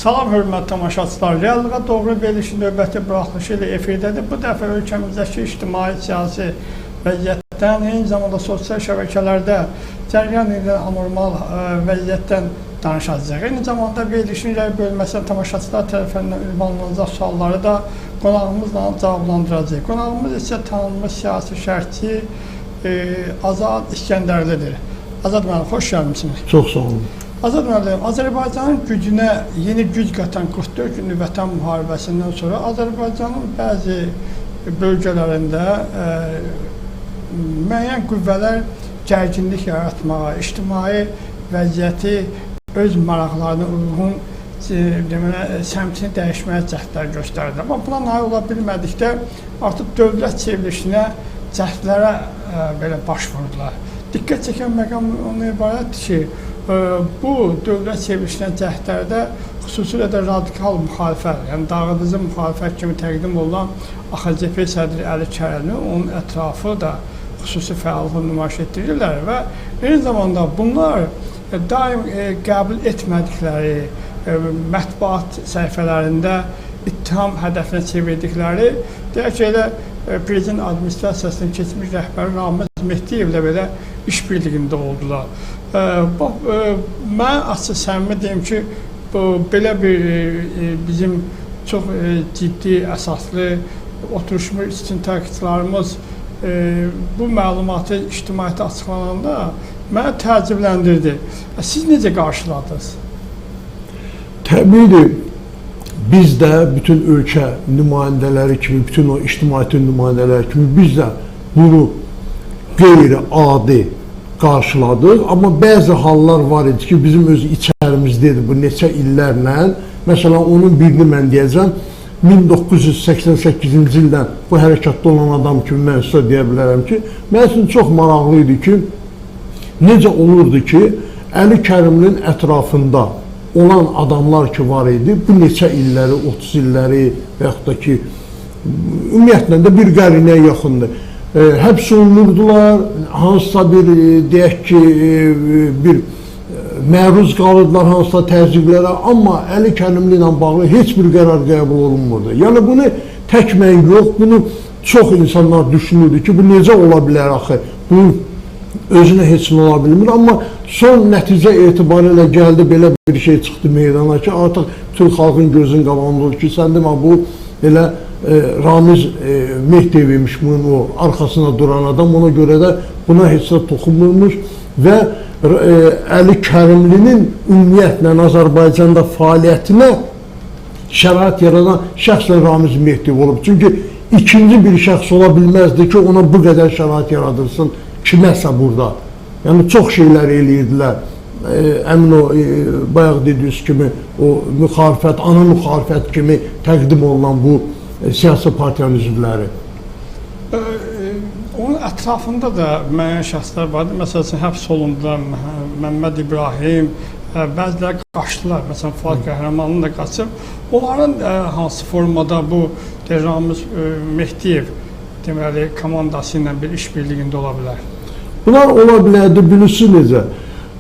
Salam hörmətli tamaşaçılar, reallığa doğru verilişin növbəti buraxılışı ilə efirdədir. Bu dəfə ölkəmizdəki ictimai siyasi vəziyyətdən, eyni zamanda sosial şəbəkələrdə cəryan edən anormal vəziyyətdən danışacağıq. Eyni zamanda verilişin rəy bölməsindən tamaşaçılar tərəfindən ünvanlanacaq sualları da qonağımızla cavablandıracaq. Qonağımız isə tanınmış siyasi şərhçi Azad İskəndərlidir. Azad müəllim, xoş gəlmişsiniz. Çox sağ olun. Azad müəllim, Azərbaycanın gücünə yeni güc qatan 44 günlük Vətən müharibəsindən sonra Azərbaycanın bəzi bölgələrində müəyyən qüvvələr gərginlik yaratmağa, ictimai vəziyyəti öz maraqlarına uyğun səmtini dəyişməyə cəhdlər göstərdi. Amma buna nail ola bilmədikdə artıq dövlət çevrilişinə cəhdlərə belə baş vurdular. Diqqət çəkən məqam ondan ibarətdir ki, bu dövlət çevrilişinə cəhdlərdə xüsusilə də radikal müxalifət, yəni dağıdıcı müxalifət kimi təqdim olunan AXCP sədri Əli Kərəmli, onun ətrafı da xüsusi fəallıq nümayiş etdirirlər və eyni zamanda bunlar daim qəbul etmədikləri mətbuat səhifələrində ittiham hədəfinə çevirdikləri, deyək ki, elə prezident administrasiyasının keçmiş rəhbəri Ramiz Mehdiyevlə belə işbirliyində oldular. Mən açıq səmimi deyim ki, belə bir bizim çox ciddi, əsaslı oturuşmuş istintaqçılarımız bu məlumatı ictimaiyyətə açıqlananda məni təəccübləndirdi. Siz necə qarşıladınız? Təbiidir, biz də bütün ölkə nümayəndələri kimi, bütün o ictimaiyyətin nümayəndələri kimi biz də bunu qeyri-adi qarşıladıq. Amma bəzi hallar var idi ki, bizim öz içərimizdə bu neçə illərlə, məsələn, onun birini mən deyəcəm, 1988-ci ildən bu hərəkatda olan adam kimi mən sizə deyə bilərəm ki, mən üçün çox maraqlı idi ki, necə olurdu ki, Əli Kərimlinin ətrafında olan adamlar ki var idi, bu neçə illəri, 30 illəri və yaxud da ki, ümumiyyətlə də bir qərinəyə yaxındır. Həbs olunurdular, hansısa bir, deyək ki, bir məruz qalırdılar hansısa təzyiqlərə, amma Əli Kərimli ilə bağlı heç bir qərar qəbul olunmurdu. Yəni, bunu tək mən yox, bunu çox insanlar düşünürdü ki, bu necə ola bilər axı, bu özünə heç nə ola bilmir, amma son nəticə etibarilə gəldi, belə bir şey çıxdı meydana ki, artıq Türk xalqın gözünün qabağında olur ki, sən demə, bu elə Ramiz Mehdiyev imiş bunun o arxasına duran adam, ona görə də buna heç də toxunmurmuş və Əli Kərimlinin ümumiyyətlə Azərbaycanda fəaliyyətinə şərait yaradan şəxsən Ramiz Mehdiyev olub. Çünki ikinci bir şəxs ola bilməzdi ki, ona bu qədər şərait yaradırsın kiməsə burada. Yəni, çox şeylər eləyirdilər. Əmin o, bayaq dediyiniz kimi, o müxalifət, ana müxalifət kimi təqdim olunan bu siyasi partiyanın üzvləri. Onun ətrafında da müəyyən şəxslər vardı. Məsələn, həbs olundular Məmməd İbrahim, bəziləri qaçdılar. Məsələn, Fuad Qəhrəmanlı da qaçıb. Onların hansı formada bu Ramiz Mehdiyev deməli, komandası ilə bir işbirliyində ola bilər? Bunlar ola bilərdi, bilirsiniz necə?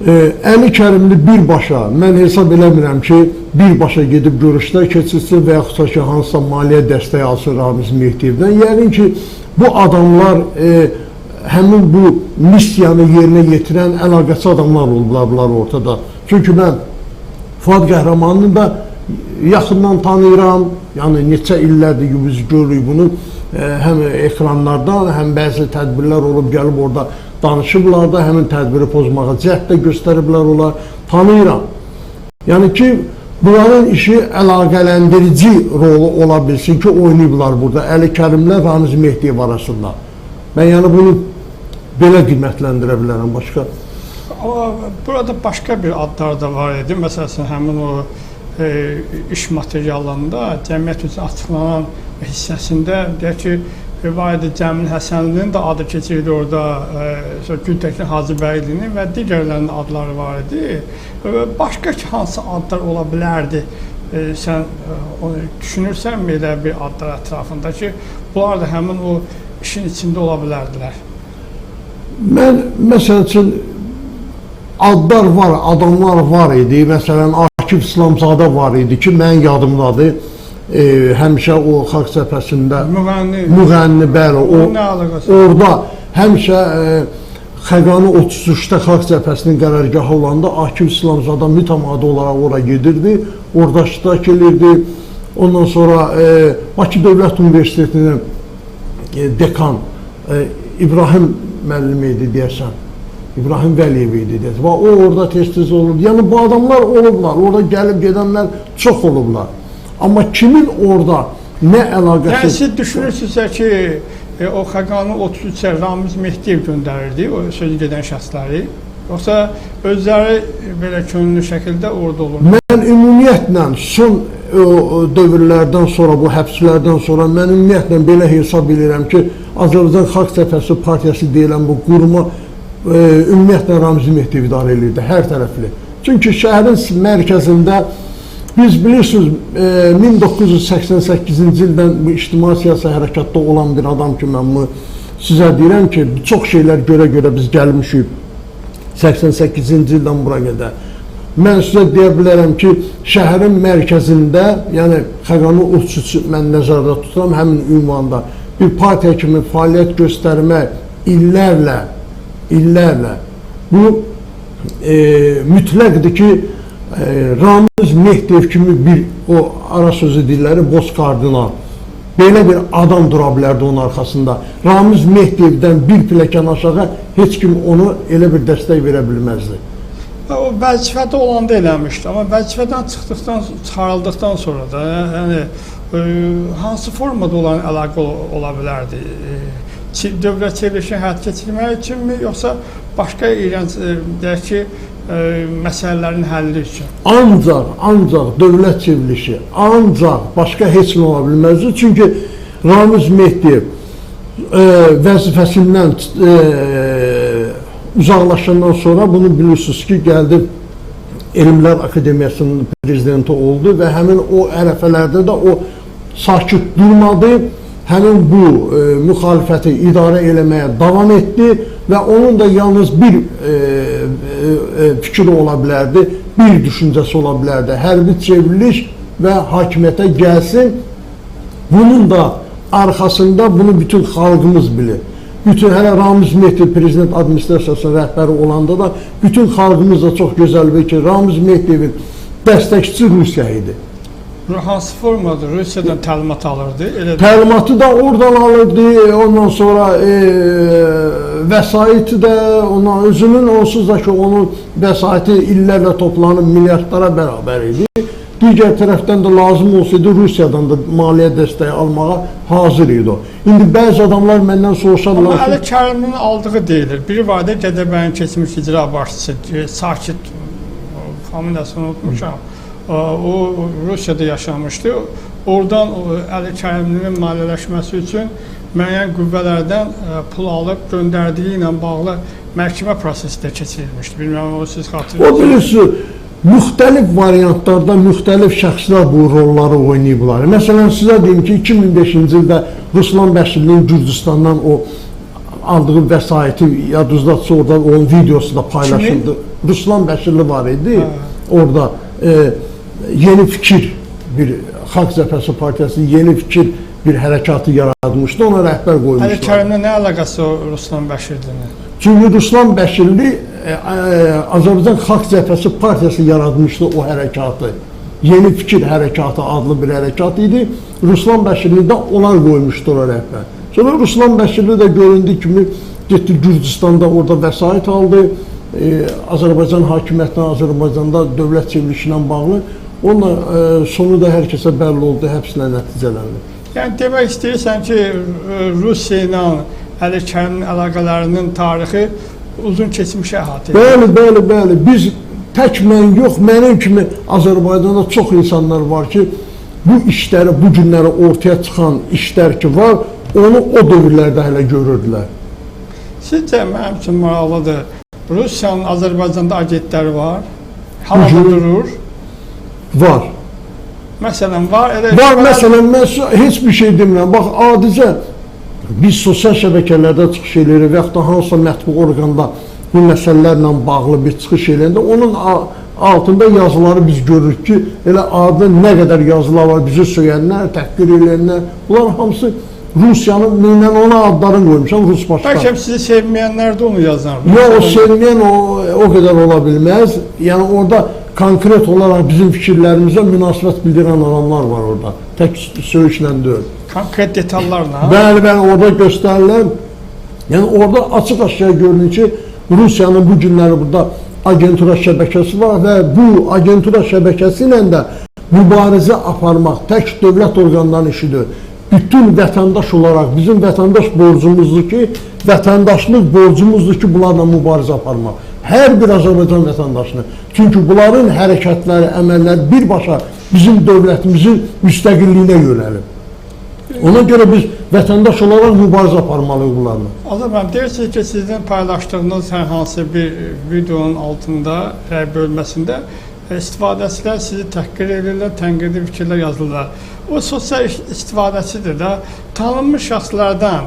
Əli Kərimli birbaşa, mən hesab eləmirəm ki, birbaşa gedib görüşlər keçirsin və yaxud ki, hansısa maliyyə dəstəyi alsın Ramiz Mehdiyevdən. Yəni ki, bu adamlar həmin bu missiyanı yerinə yetirən əlaqəsi adamlar oldular bunlar ortada. Çünki mən Fuad Qəhrəmanını da yaxından tanıyıram, yəni neçə illərdir ki, biz görürük bunu, həm ekranlardan, həm bəzi tədbirlər olub gəlib orada danışıblar da, həmin tədbiri pozmağa cəhd də göstəriblər olar, tanıyıram. Yəni ki, bunların işi əlaqələndirici rolu ola bilsin ki, oynayıblar burada Əli Kərimlə Ramiz Mehdiyev arasında. Mən yəni bunu belə qiymətləndirə bilərəm başqa. Amma burada başqa bir adlar da var idi. Məsələn, həmin o iş materiallarında cəmiyyət üçün açıqlanan hissəsində deyək ki, Vahid Cəmil Həsənlinin də adı keçirdi orada, Gültəkin Hacıbəylinin və digərlərinin adları var idi. Başqa hansı adlar ola bilərdi? Sən düşünürsənmi elə bir adlar ətrafında ki, bunlar da həmin o işin içində ola bilərdilər? Mən, məsəl üçün, adlar var, adamlar var idi. Məsələn, Akif İslamzadə var idi ki, mənim yadımdadır. Həmişə o xalq cəbhəsində müğənni, bəli, orada həmişə Xəqani 33-də xalq cəbhəsinin qərargahı olanda Akif İslamzadə mütəmadi olaraq ora gedirdi, orada iştirak edirdi. Ondan sonra Bakı Dövlət Universitetinin dekan İbrahim müəllim idi deyəsən. İbrahim Vəliyev idi deyəsən. Və o orada tez-tez olurdu. Yəni bu adamlar olublar, orada gəlib gedənlər çox olublar. Amma kimin orada nə əlaqəsi? Yəni siz düşünürsünüzsə ki, o Xəqani 33-ə Ramiz Mehdiyev göndərirdi o sözü gedən şəxsləri, yoxsa özləri belə könüllü şəkildə orada olur? Mən ümumiyyətlə son dövrlərdən sonra, bu həbslərdən sonra mən ümumiyyətlə belə hesab edirəm ki, Azərbaycan Xalq Cəbhəsi Partiyası deyilən bu quruma ümumiyyətlə Ramiz Mehdiyev idarə edirdi, hər tərəfli. Çünki şəhərin mərkəzində biz bilirsiniz 1988-ci ildən bu ictimai siyasi hərəkatda olan bir adam ki, mən sizə deyirəm ki, çox şeylər görə biz gəlmişik 88-ci ildən bura qədər. Mən sizə deyə bilərəm ki, şəhərin mərkəzində, yəni Xəqani 33 mən nəzərdə tuturam, həmin ünvanda bir partiya kimi fəaliyyət göstərmək illərlə bu mütləqdir ki, Ramiz Mehdiyev kimi bir o ara sözü dilləri boz kardinal belə bir adam dura bilərdi onun arxasında. Ramiz Mehdiyevdən bir pilləkən aşağı heç kim onu elə bir dəstək verə bilməzdi. O vəzifədə olanda eləmişdi, amma vəzifədən çıxarıldıqdan sonra da yəni hansı formada olan əlaqə ola bilərdi? Dövlət çevrilişini həyata keçirmək üçünmü, yoxsa başqa iyrənc deyək ki, məsələlərin həlli üçün? Ancaq dövlət çevrilişi, ancaq başqa heç nə ola bilməzdi. Çünki Ramiz Mehdiyev vəzifəsindən uzaqlaşandan sonra bunu bilirsiniz ki, gəldi Elmlər Akademiyasının prezidenti oldu və həmin o ərəfələrdə də o sakit durmadı. Həmin bu müxalifəti idarə eləməyə davam etdi və onun da yalnız bir fikri ola bilərdi, bir düşüncəsi ola bilərdi. Hərbi çevriliş və hakimiyyətə gəlsin. Bunun da arxasında bunu bütün xalqımız bilir. Bütün hələ Ramiz Mehdiyev prezident administrasiyasının rəhbəri olanda da bütün xalqımız da çox gözəl bilir ki, Ramiz Mehdiyevin dəstəkçisi Rusiya idi. Hansı formada Rusiyadan təlimat alırdı? Təlimatı da oradan alırdı, ondan sonra vəsaiti də, özünün onsuz da ki, onun vəsaiti illərlə toplanıb milyardlara bərabər idi. Digər tərəfdən də lazım olsaydı Rusiyadan da maliyyə dəstəyi almağa hazır idi o. İndi bəzi adamlar məndən soruşarlar ki... Amma Əli Kərimin aldığı deyilir. Biri var da Gədəbəyin keçmiş icra başçısı, Sakit, familiyasını unutmuşam. O Rusiyada yaşamışdı. Oradan Əli Kərimlinin maliyyələşməsi üçün müəyyən qüvvələrdən pul alıb göndərdiyi ilə bağlı məhkəmə prosesi də keçirilmişdi. Bilməm, o siz xatırlayırsınız. O bilirsiniz, müxtəlif variantlarda müxtəlif şəxslər bu rolları oynayıblar. Məsələn, sizə deyim ki, 2005-ci ildə Ruslan Bəşirlinin Gürcüstandan o aldığı vəsaiti yadınızda orada onun videosu da paylaşıldı. Ruslan Bəşirli var idi. Orada Yeni Fikir bir Xalq Cəbhəsi Partiyası Yeni Fikir bir hərəkatı yaratmışdı, ona rəhbər qoymuşlar. Əli Kərimlə nə əlaqəsi o Ruslan Bəşirlinin? Çünki Ruslan Bəşirli Azərbaycan Xalq Cəbhəsi Partiyası yaratmışdı o hərəkatı. Yeni Fikir hərəkatı adlı bir hərəkat idi. Ruslan Bəşirli də onlar qoymuşdu o rəhbər. Sonra Ruslan Bəşirli də göründüyü kimi getdi Gürcüstanda orada vəsait aldı. Azərbaycan hakimiyyətinə, Azərbaycanda dövlət çevrilişi ilə bağlı. Onunla sonu da hər kəsə bəlli oldu, həbslə nəticələndi. Yəni demək istəyirsən ki, Rusiya ilə Əli Kərimin əlaqələrinin tarixi uzun keçmişə əhatə edir. Bəli. Biz tək mən yox, mənim kimi Azərbaycanda çox insanlar var ki, bu işləri, bu günləri ortaya çıxan işlər ki var, onu o dövrlərdə hələ görürdülər. Sizcə mənim üçün maraqlıdır. Rusiyanın Azərbaycanda agentləri var, havada durur. Var. Məsələn, var. Məsələn, mən heç bir şey demirəm. Bax, adicə biz sosial şəbəkələrdə çıxış edirik və yaxud da hansısa mətbuat orqanda bu məsələlərlə bağlı bir çıxış eləyəndə onun altında yazıları biz görürük ki, elə adı nə qədər yazılar var, bizi söyənlər, təhqir edənlər, bunlar hamısı Rusiyanın, mən ona adlarını qoymuşam, Rus başqanı. Bəlkə sizi sevməyənlər də onu yazar. Yox, o sevməyən o qədər ola bilməz. Yəni orada konkret olaraq bizim fikirlərimizə münasibət bildirən adamlar var orada. Tək söyüşlə deyil. Konkret detallarla. Bəli, orada göstərilən, yəni orada açıq-aşkar görünür ki, Rusiyanın bu günləri burada agentura şəbəkəsi var və bu agentura şəbəkəsi ilə də mübarizə aparmaq tək dövlət orqanlarının işidir. Bütün vətəndaş olaraq bizim vətəndaş borcumuzdur ki, vətəndaşlıq borcumuzdur ki, bunlarla mübarizə aparmaq. Hər bir Azərbaycan vətəndaşını. Çünki bunların hərəkətləri, əməlləri birbaşa bizim dövlətimizin müstəqilliyinə yönəlib. Ona görə biz vətəndaş olaraq mübarizə aparmalıyıq bunlarla. Azərbaycan, deyirsiniz ki, sizin paylaşdığınız hər hansı bir videonun altında, rəy bölməsində istifadəçilər sizi təhqir edirlər, tənqidi fikirlər yazırlar. O sosial istifadəçidir də, tanınmış şəxslərdən,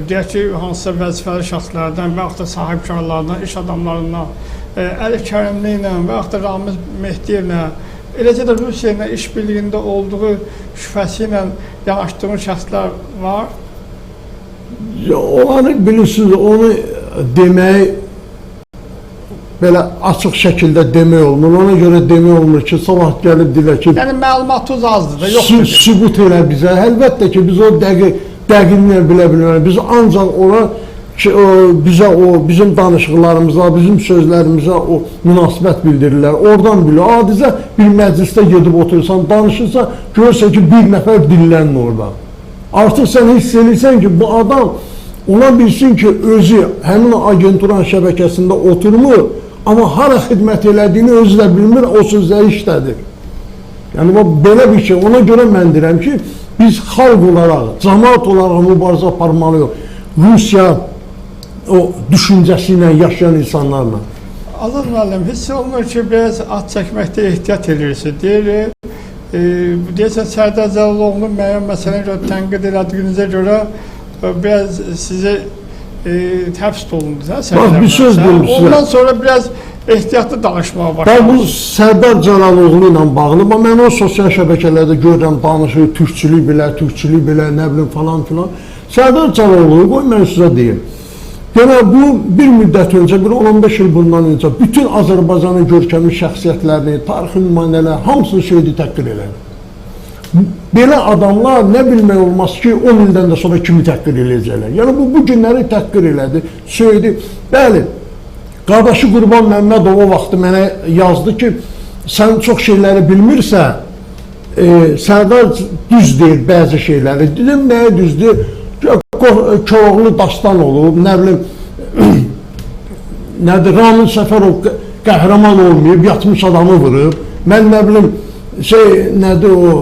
deyək ki, hansısa vəzifəli şəxslərdən və yaxud da sahibkarlardan, iş adamlarından, Əli Kərimli ilə və yaxud da Ramiz Mehdiyevlə, eləcə də Rusiya ilə işbirliyində olduğu şübhəsi ilə yanaşdığın şəxslər var. Onları bilirsiniz, onu demək belə açıq şəkildə demək olmur. Ona görə demək olmur ki, sabah gəlib dilə ki... Yəni, məlumatınız azdır da, yoxdur. Sübut elə bizə. Əlbəttə ki, biz o dəqiqlə bilə bilməyik. Biz ancaq ona bizə bizim danışıqlarımıza, bizim sözlərimizə o münasibət bildirirlər. Oradan bilir. Adicə bir məclisdə gedib oturursan, danışırsan, görürsən ki, bir nəfər dinlənir orada. Artıq sən hiss edirsən ki, bu adam ola bilsin ki, özü həmin agenturan şəbəkəsində oturmur, amma hara xidmət elədiyini özü də bilmir, o sözləri işlədir. Yəni, belə bir şey. Ona görə mən deyirəm ki, biz xalq olaraq, cəmaat olaraq mübarizə aparmalıyıq. Rusiya o düşüncəsi ilə yaşayan insanlarla. Azad müəllim, hiss olunur ki, biraz at çəkməkdə ehtiyat edirsiniz. Deyirsən, Sərdar Cəlalovun müəyyən məsələni görə tənqid elədiyinizə görə biraz sizi həbs olundu. Bax, bir söz deyim sizə. Ondan sonra biraz ehtiyatlı danışmağa başladı. Bu Sərdar Cəlaloğlu ilə bağlı, mən o sosial şəbəkələrdə görürəm, danışır, türkçülük belə, nə bilim falan filan. Sərdar Cəlaloğlu, qoy mən sizə deyim. Yəni, bu bir müddət öncə, bir 15 il bundan öncə bütün Azərbaycanın görkəmli şəxsiyyətlərini, tarixi nümayəndələr, hamısını söyledi, təhqir elədi. Belə adamlar nə bilmək olmaz ki, 10 ildən də sonra kimi təhqir eləyəcəklər. Yəni, bu günləri təhqir elədi, söyledi. Bəli, qardaşı Qurban Məmmədov o vaxtı mənə yazdı ki, sən çox şeyləri bilmirsən, Sərdar düz deyir bəzi şeyləri. Dedim, nəyə düzdür? Koroğlu dastan olub, nə bilim, nədir, Ramin Səfərov qəhrəman olmayıb, yatmış adamı vurub, mən nə bilim, nədir o,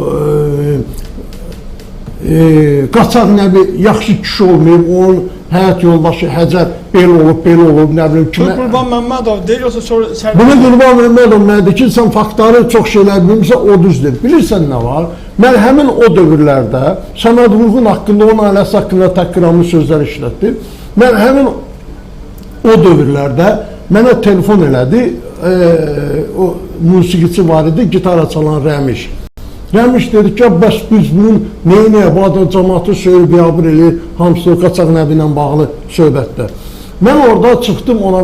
qaçaq nəbi, yaxşı kişi olmayıb, onun həyat yoldaşı Həcər belə olub, nə bilim, kimə... Qurban Məmmədov deyir, yoxsa sonra Sərdar... Bunu Qurban Məmmədov nədir ki, sən faktları çox şeylər bilmirsən, o düzdür. Bilirsən nə var? Mən həmin o dövrlərdə Səməd Vurğun haqqında, onun ailəsi haqqında təhqiramiz sözlər işlətdim. Mən həmin o dövrlərdə mənə telefon elədi, o musiqiçi var idi, gitara çalan Rəmiş. Rəmiş dedi ki, bəs biz bunun neyinə, bu adam cəmatı söyür, biabır eləyir, hamısı qaçaq nəbi ilə bağlı söhbətdə. Mən orada çıxdım ona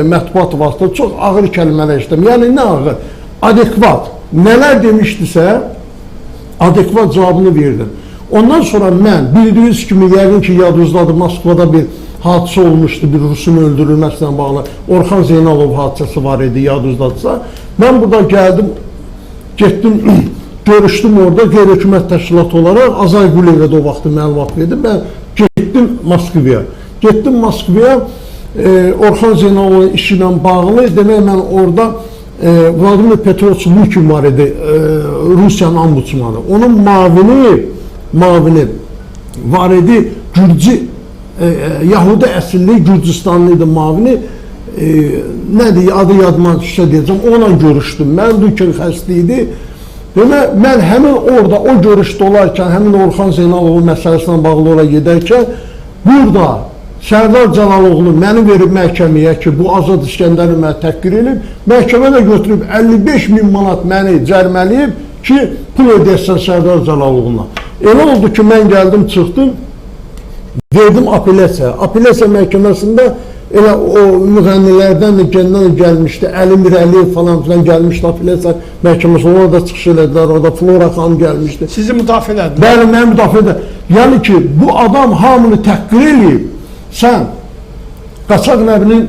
mətbuat vasitə, çox ağır kəlmələr işlədim. Yəni, nə ağır? Adekvat. Nələr demişdisə, adekvat cavabını verdim. Ondan sonra mən, bildiyiniz kimi, yəqin ki, yadınızdadır, Moskvada bir hadisə olmuşdu, bir Rusun öldürülməsilə bağlı. Orxan Zeynalov hadisəsi var idi, yadınızdadırsa. Mən burada gəldim, getdim, görüşdüm orada, qeyri-hökumət təşkilatı olaraq, Azay Quliyevə də o vaxtı məlumat verdim. Mən getdim Moskvaya. Getdim Moskvaya, Orxan Zeynalovun işi ilə bağlı, demək mən orada Vladimir Petrovич Lukin var idi, Rusiyanın ombudsmanı. Onun mavini var idi, Gürcü, Yahudi əsilli Gürcistanlı idi mavini. Nədir, adı yadıma düşsə deyəcəm, onunla görüşdüm. Mən Lukin xəstə idi. Demək, mən həmin orada, o görüşdə olarkən, həmin Orxan Zeynalovun məsələsinə bağlı oraya gedərkən, burada Sərdar Cəlaloğlu məni verib məhkəməyə ki, bu Azad İskəndəri məni təhqir edib, məhkəmə də götürüb 55.000 manat məni cərmələyib ki, pul ödəyəsən Sərdar Cəlaloğlu'na. Elə oldu ki, mən gəldim, çıxdım, verdim apellyasiya. Apellyasiya məhkəməsində elə o müğənnilərdən də gəlmişdi, Əli Mirəliyev falan filan gəlmişdi apellyasiya məhkəməsi, ona da çıxış elədilər, orada Flora xanım gəlmişdi. Sizi müdafiə edədilər? Bəli, mən müdafiə edəm. Yəni ki, bu adam hamını təhqir eləyib, sən Qaçaq Nəbinin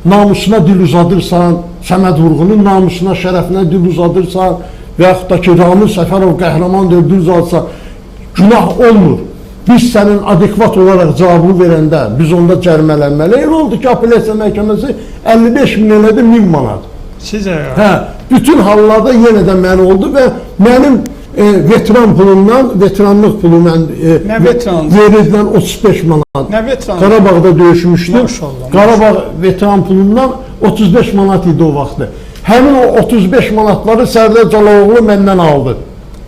namusuna dil uzadırsan, Səməd Vurğunun namusuna, şərəfinə dil uzadırsan və yaxud da ki, Ramil Səfərov qəhrəman dil uzadırsan, günah olmur. Biz sənin adekvat olaraq cavabını verəndə, biz onda cərmələnməli. Elə oldu ki, apellyasiya məhkəməsi 55.000 elədi 1000 manat. Sizə ya? Hə, bütün hallarda yenə də mənə oldu və mənim veteran pulundan, veteranlıq pulu mən verildən 35 manat. Nə veteran? Qarabağda döyüşmüşdüm. Maşallah. Qarabağ veteran pulundan 35 manat idi o vaxtı. Həmin o 35 manatları Sərdar Cəlaloğlu məndən aldı.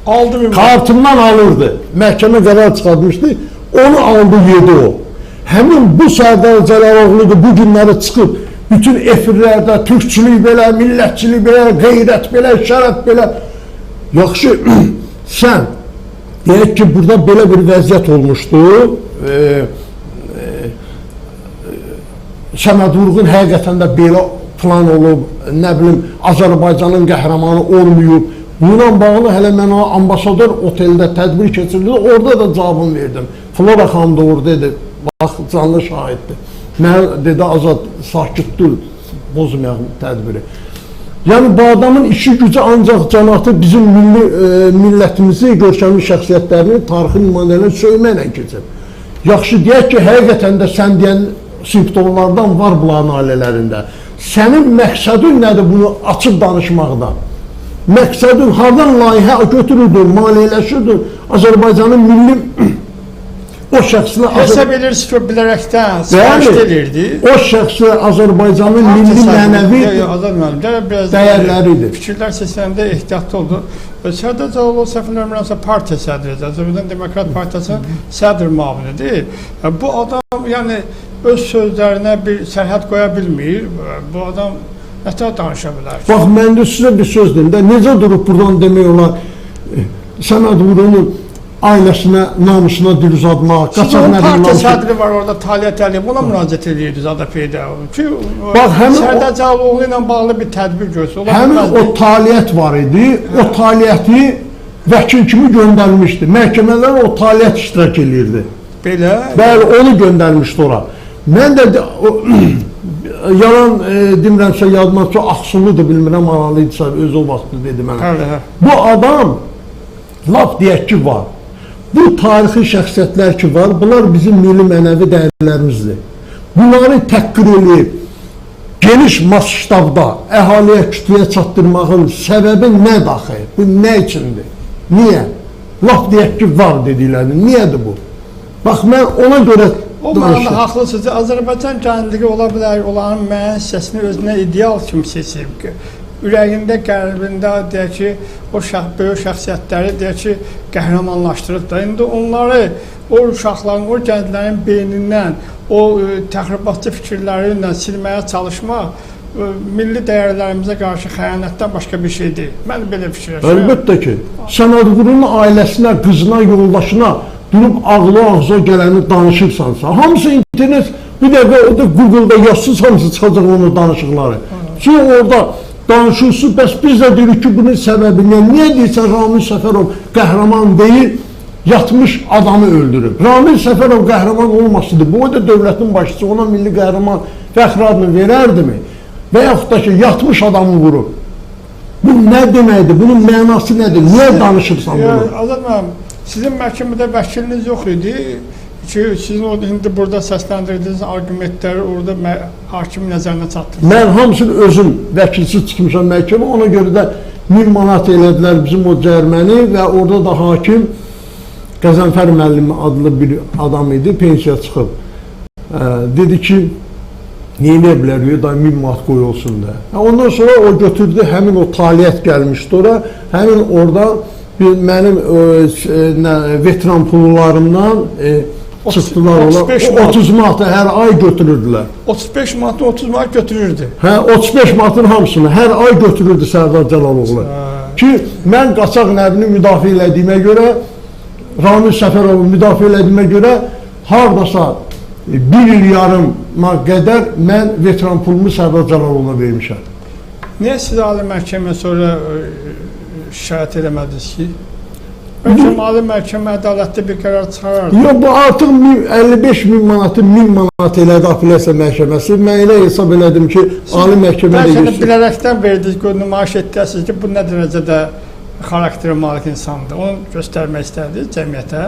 Aldı mı? Kartımdan alırdı. Məhkəmə qərar çıxartmışdı. Onu aldı, yedi o. Həmin bu Sərdar Cəlaloğlu bu günləri çıxıb bütün efirlərdə türkçülük belə, millətçilik belə, qeyrət belə, şərəf belə. Yaxşı, sən deyək ki, burada belə bir vəziyyət olmuşdu. Səməd Vurğun həqiqətən də belə plan olub, nə bilim, Azərbaycanın qəhrəmanı olmayıb. Bununla bağlı hələ mən o ambasador oteldə tədbir keçirdi, orada da cavabını verdim. Flora xanım da oradaydı, bax, canlı şahiddir. Mən dedi, Azad, sakit dur, bozmayaq tədbiri. Yəni, bu adamın işi gücü ancaq cəmaatı bizim millətimizi, görkəmli şəxsiyyətlərini, tarixi nümunələrini söyməklə keçir. Yaxşı, deyək ki, həqiqətən də sən deyən simptomlardan var bunların ailələrində. Sənin məqsədin nədir bunu açıb danışmaqdan? Məqsədin hardan layihə götürürdün, maliyyələşirdin, Azərbaycanın milli o şəxsinə... Hesab edirsiniz ki, bilərəkdən sifariş edirdi. O şəxsi Azərbaycanın milli mənəvi dəyərləridir. Fikirlər seçəndə ehtiyatlı oldu. Sərdar Cəlaloğlu səhv eləmirəmsə partiya sədridir. Azərbaycan Demokrat Partiyasının sədr müavinidir. Bu adam, yəni, öz sözlərinə bir sərhəd qoya bilmir. Bu adam nətər danışa bilər? Bax, mən də sizə bir söz deyim də, necə durub buradan demək olar, Səməd Vurğunun ailəsinə, namusuna dil uzatmaq, Qaçaq Nəbinin partiya sədri var orada, Taliyyət Əliyev, ona müraciət edirdiniz ADP-də. Sərdar Cəlaloğlu ilə bağlı bir tədbir görsün. Həmin o taliyyət var idi, o taliyyəti vəkil kimi göndərmişdi. Məmkəmələr o taliyyət iştirak edirdi. Belə? Bəli, onu göndərmişdi ora. Mən də yalan demirəmsə, yadıma çox Axsuludur, bilmirəm, analıydısa, öz o vaxtı dedi mənə. Bu adam, laf deyək ki, var. Bu tarixi şəxsiyyətlər ki var, bunlar bizim milli mənəvi dəyərlərimizdir. Bunları təhqir edib, geniş masştabda əhaliyə, kütləyə çatdırmağın səbəbi nə daxil? Bu nə üçündür? Niyə? Laf deyək ki, var dediklərini. Niyədir bu? Bax, mən ona görə o mənada haqlısınız. Azərbaycan gəncliyi ola bilər, onların müəyyən hissəsini özünə ideal kimi seçib ki, ürəyində, qəlbində deyək ki, o böyük şəxsiyyətləri deyək ki, qəhrəmanlaşdırıb da. İndi onları, o uşaqların, o gənclərin beynindən, o təxribatçı fikirlərindən silməyə çalışmaq milli dəyərlərimizə qarşı xəyanətdən başqa bir şey deyil. Mən belə fikirləşirəm. Əlbəttə ki, Səməd Vurğunun ailəsinə, qızına, yoldaşına durub ağlı ağza gələni danışırsansa, hamısı internet, bir dəqiqə Google-da yazsız, hamısı çıxacaq onun danışıqları. Çünki orada danışırsın, bəs biz də dedik ki, bunun səbəbi nə? Niyə deyirsən, Ramil Səfərov qəhrəman deyil, yatmış adamı öldürüb. Ramil Səfərov qəhrəman olmasıdır, bu da dövlətin başçısı, ona milli qəhrəman fəxri adını verərdimi? Və yaxud da ki, yatmış adamı vurub. Bu nə deməkdir, bunun mənası nədir, niyə danışırsan bunu? Azad müəllim, sizin məhkəmədə vəkiliniz yox idi ki, sizin o indi burada səsləndirdiyiniz argumentləri orada hakimin nəzərinə çatdırırsınız. Mən hamısını özüm vəkilsiz çıxmışam məhkəmə, ona görə də 1000 manat elədilər bizim o cərməni və orada da hakim Qəzənfər müəllim adlı bir adam idi, pensiya çıxıb. Dedi ki, neyə bilər, da 1000 manat qoyulsun da. Ondan sonra o götürdü, həmin o taliyyət gəlmişdi ora, həmin orada mənim veteran pullarımdan çıxdılar ola. 30 manatı hər ay götürürdülər. 35 manatı 30 manat götürürdü. Hə, 35 manatın hamısını hər ay götürürdü Sərdar Cəlaloğlu. Ki, mən qaçaq nəbini müdafiə elədiyimə görə, Ramil Səfərovu müdafiə elədiyimə görə, haradasa 1 il yarıma qədər mən veteran pulumu Sərdar Cəlaloğlu'na vermişəm. Niyə siz Ali Məhkəmə sonra şikayət eləmədiniz ki? Önce Ali Məhkəmə ədalətli bir qərar çıxarardı. Yox, bu artıq 55.000 manatı 1000 manat elədi apellyasiya məhkəməsi. Mən elə hesab elədim ki, Ali Məhkəmədə gəlsin. geçsin. Bilərəkdən verdiniz, nümayiş etdiniz ki, bu nə dərəcədə xarakterə malik insandır. Onu göstərmək istədiniz cəmiyyətə.